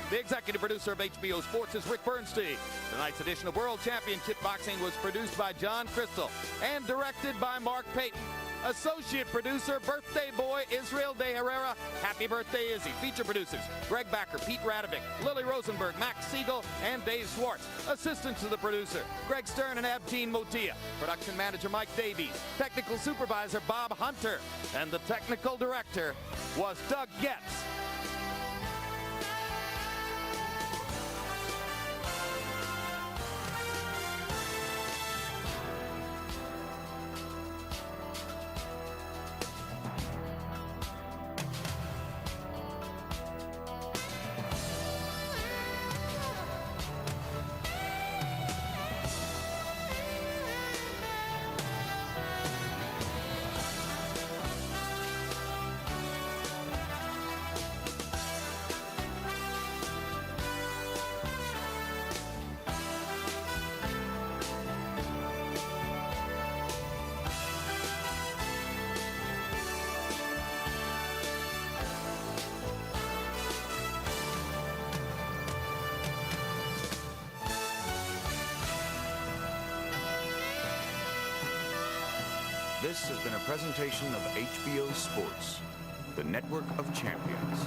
The executive producer of HBO Sports is Rick Bernstein. Tonight's edition of World Championship Boxing was produced by John Crystal and directed by Mark Payton. Associate producer, birthday boy, Israel De Herrera. Happy birthday, Izzy. Feature producers, Greg Backer, Pete Radovic, Lily Rosenberg, Max Siegel, and Dave Schwartz. Assistants to the producer, Greg Stern and Abteen Motia. Production manager, Mike Davies. Technical supervisor, Bob Hunter. And the technical director was Doug Getz. This has been a presentation of HBO Sports, the network of champions.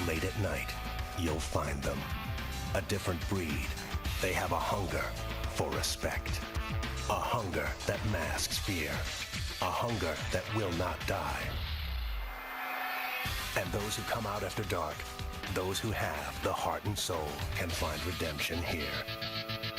Late at night, you'll find them. A different breed. They have a hunger for respect. A hunger that masks fear. A hunger that will not die. And those who come out after dark, those who have the heart and soul, can find redemption here.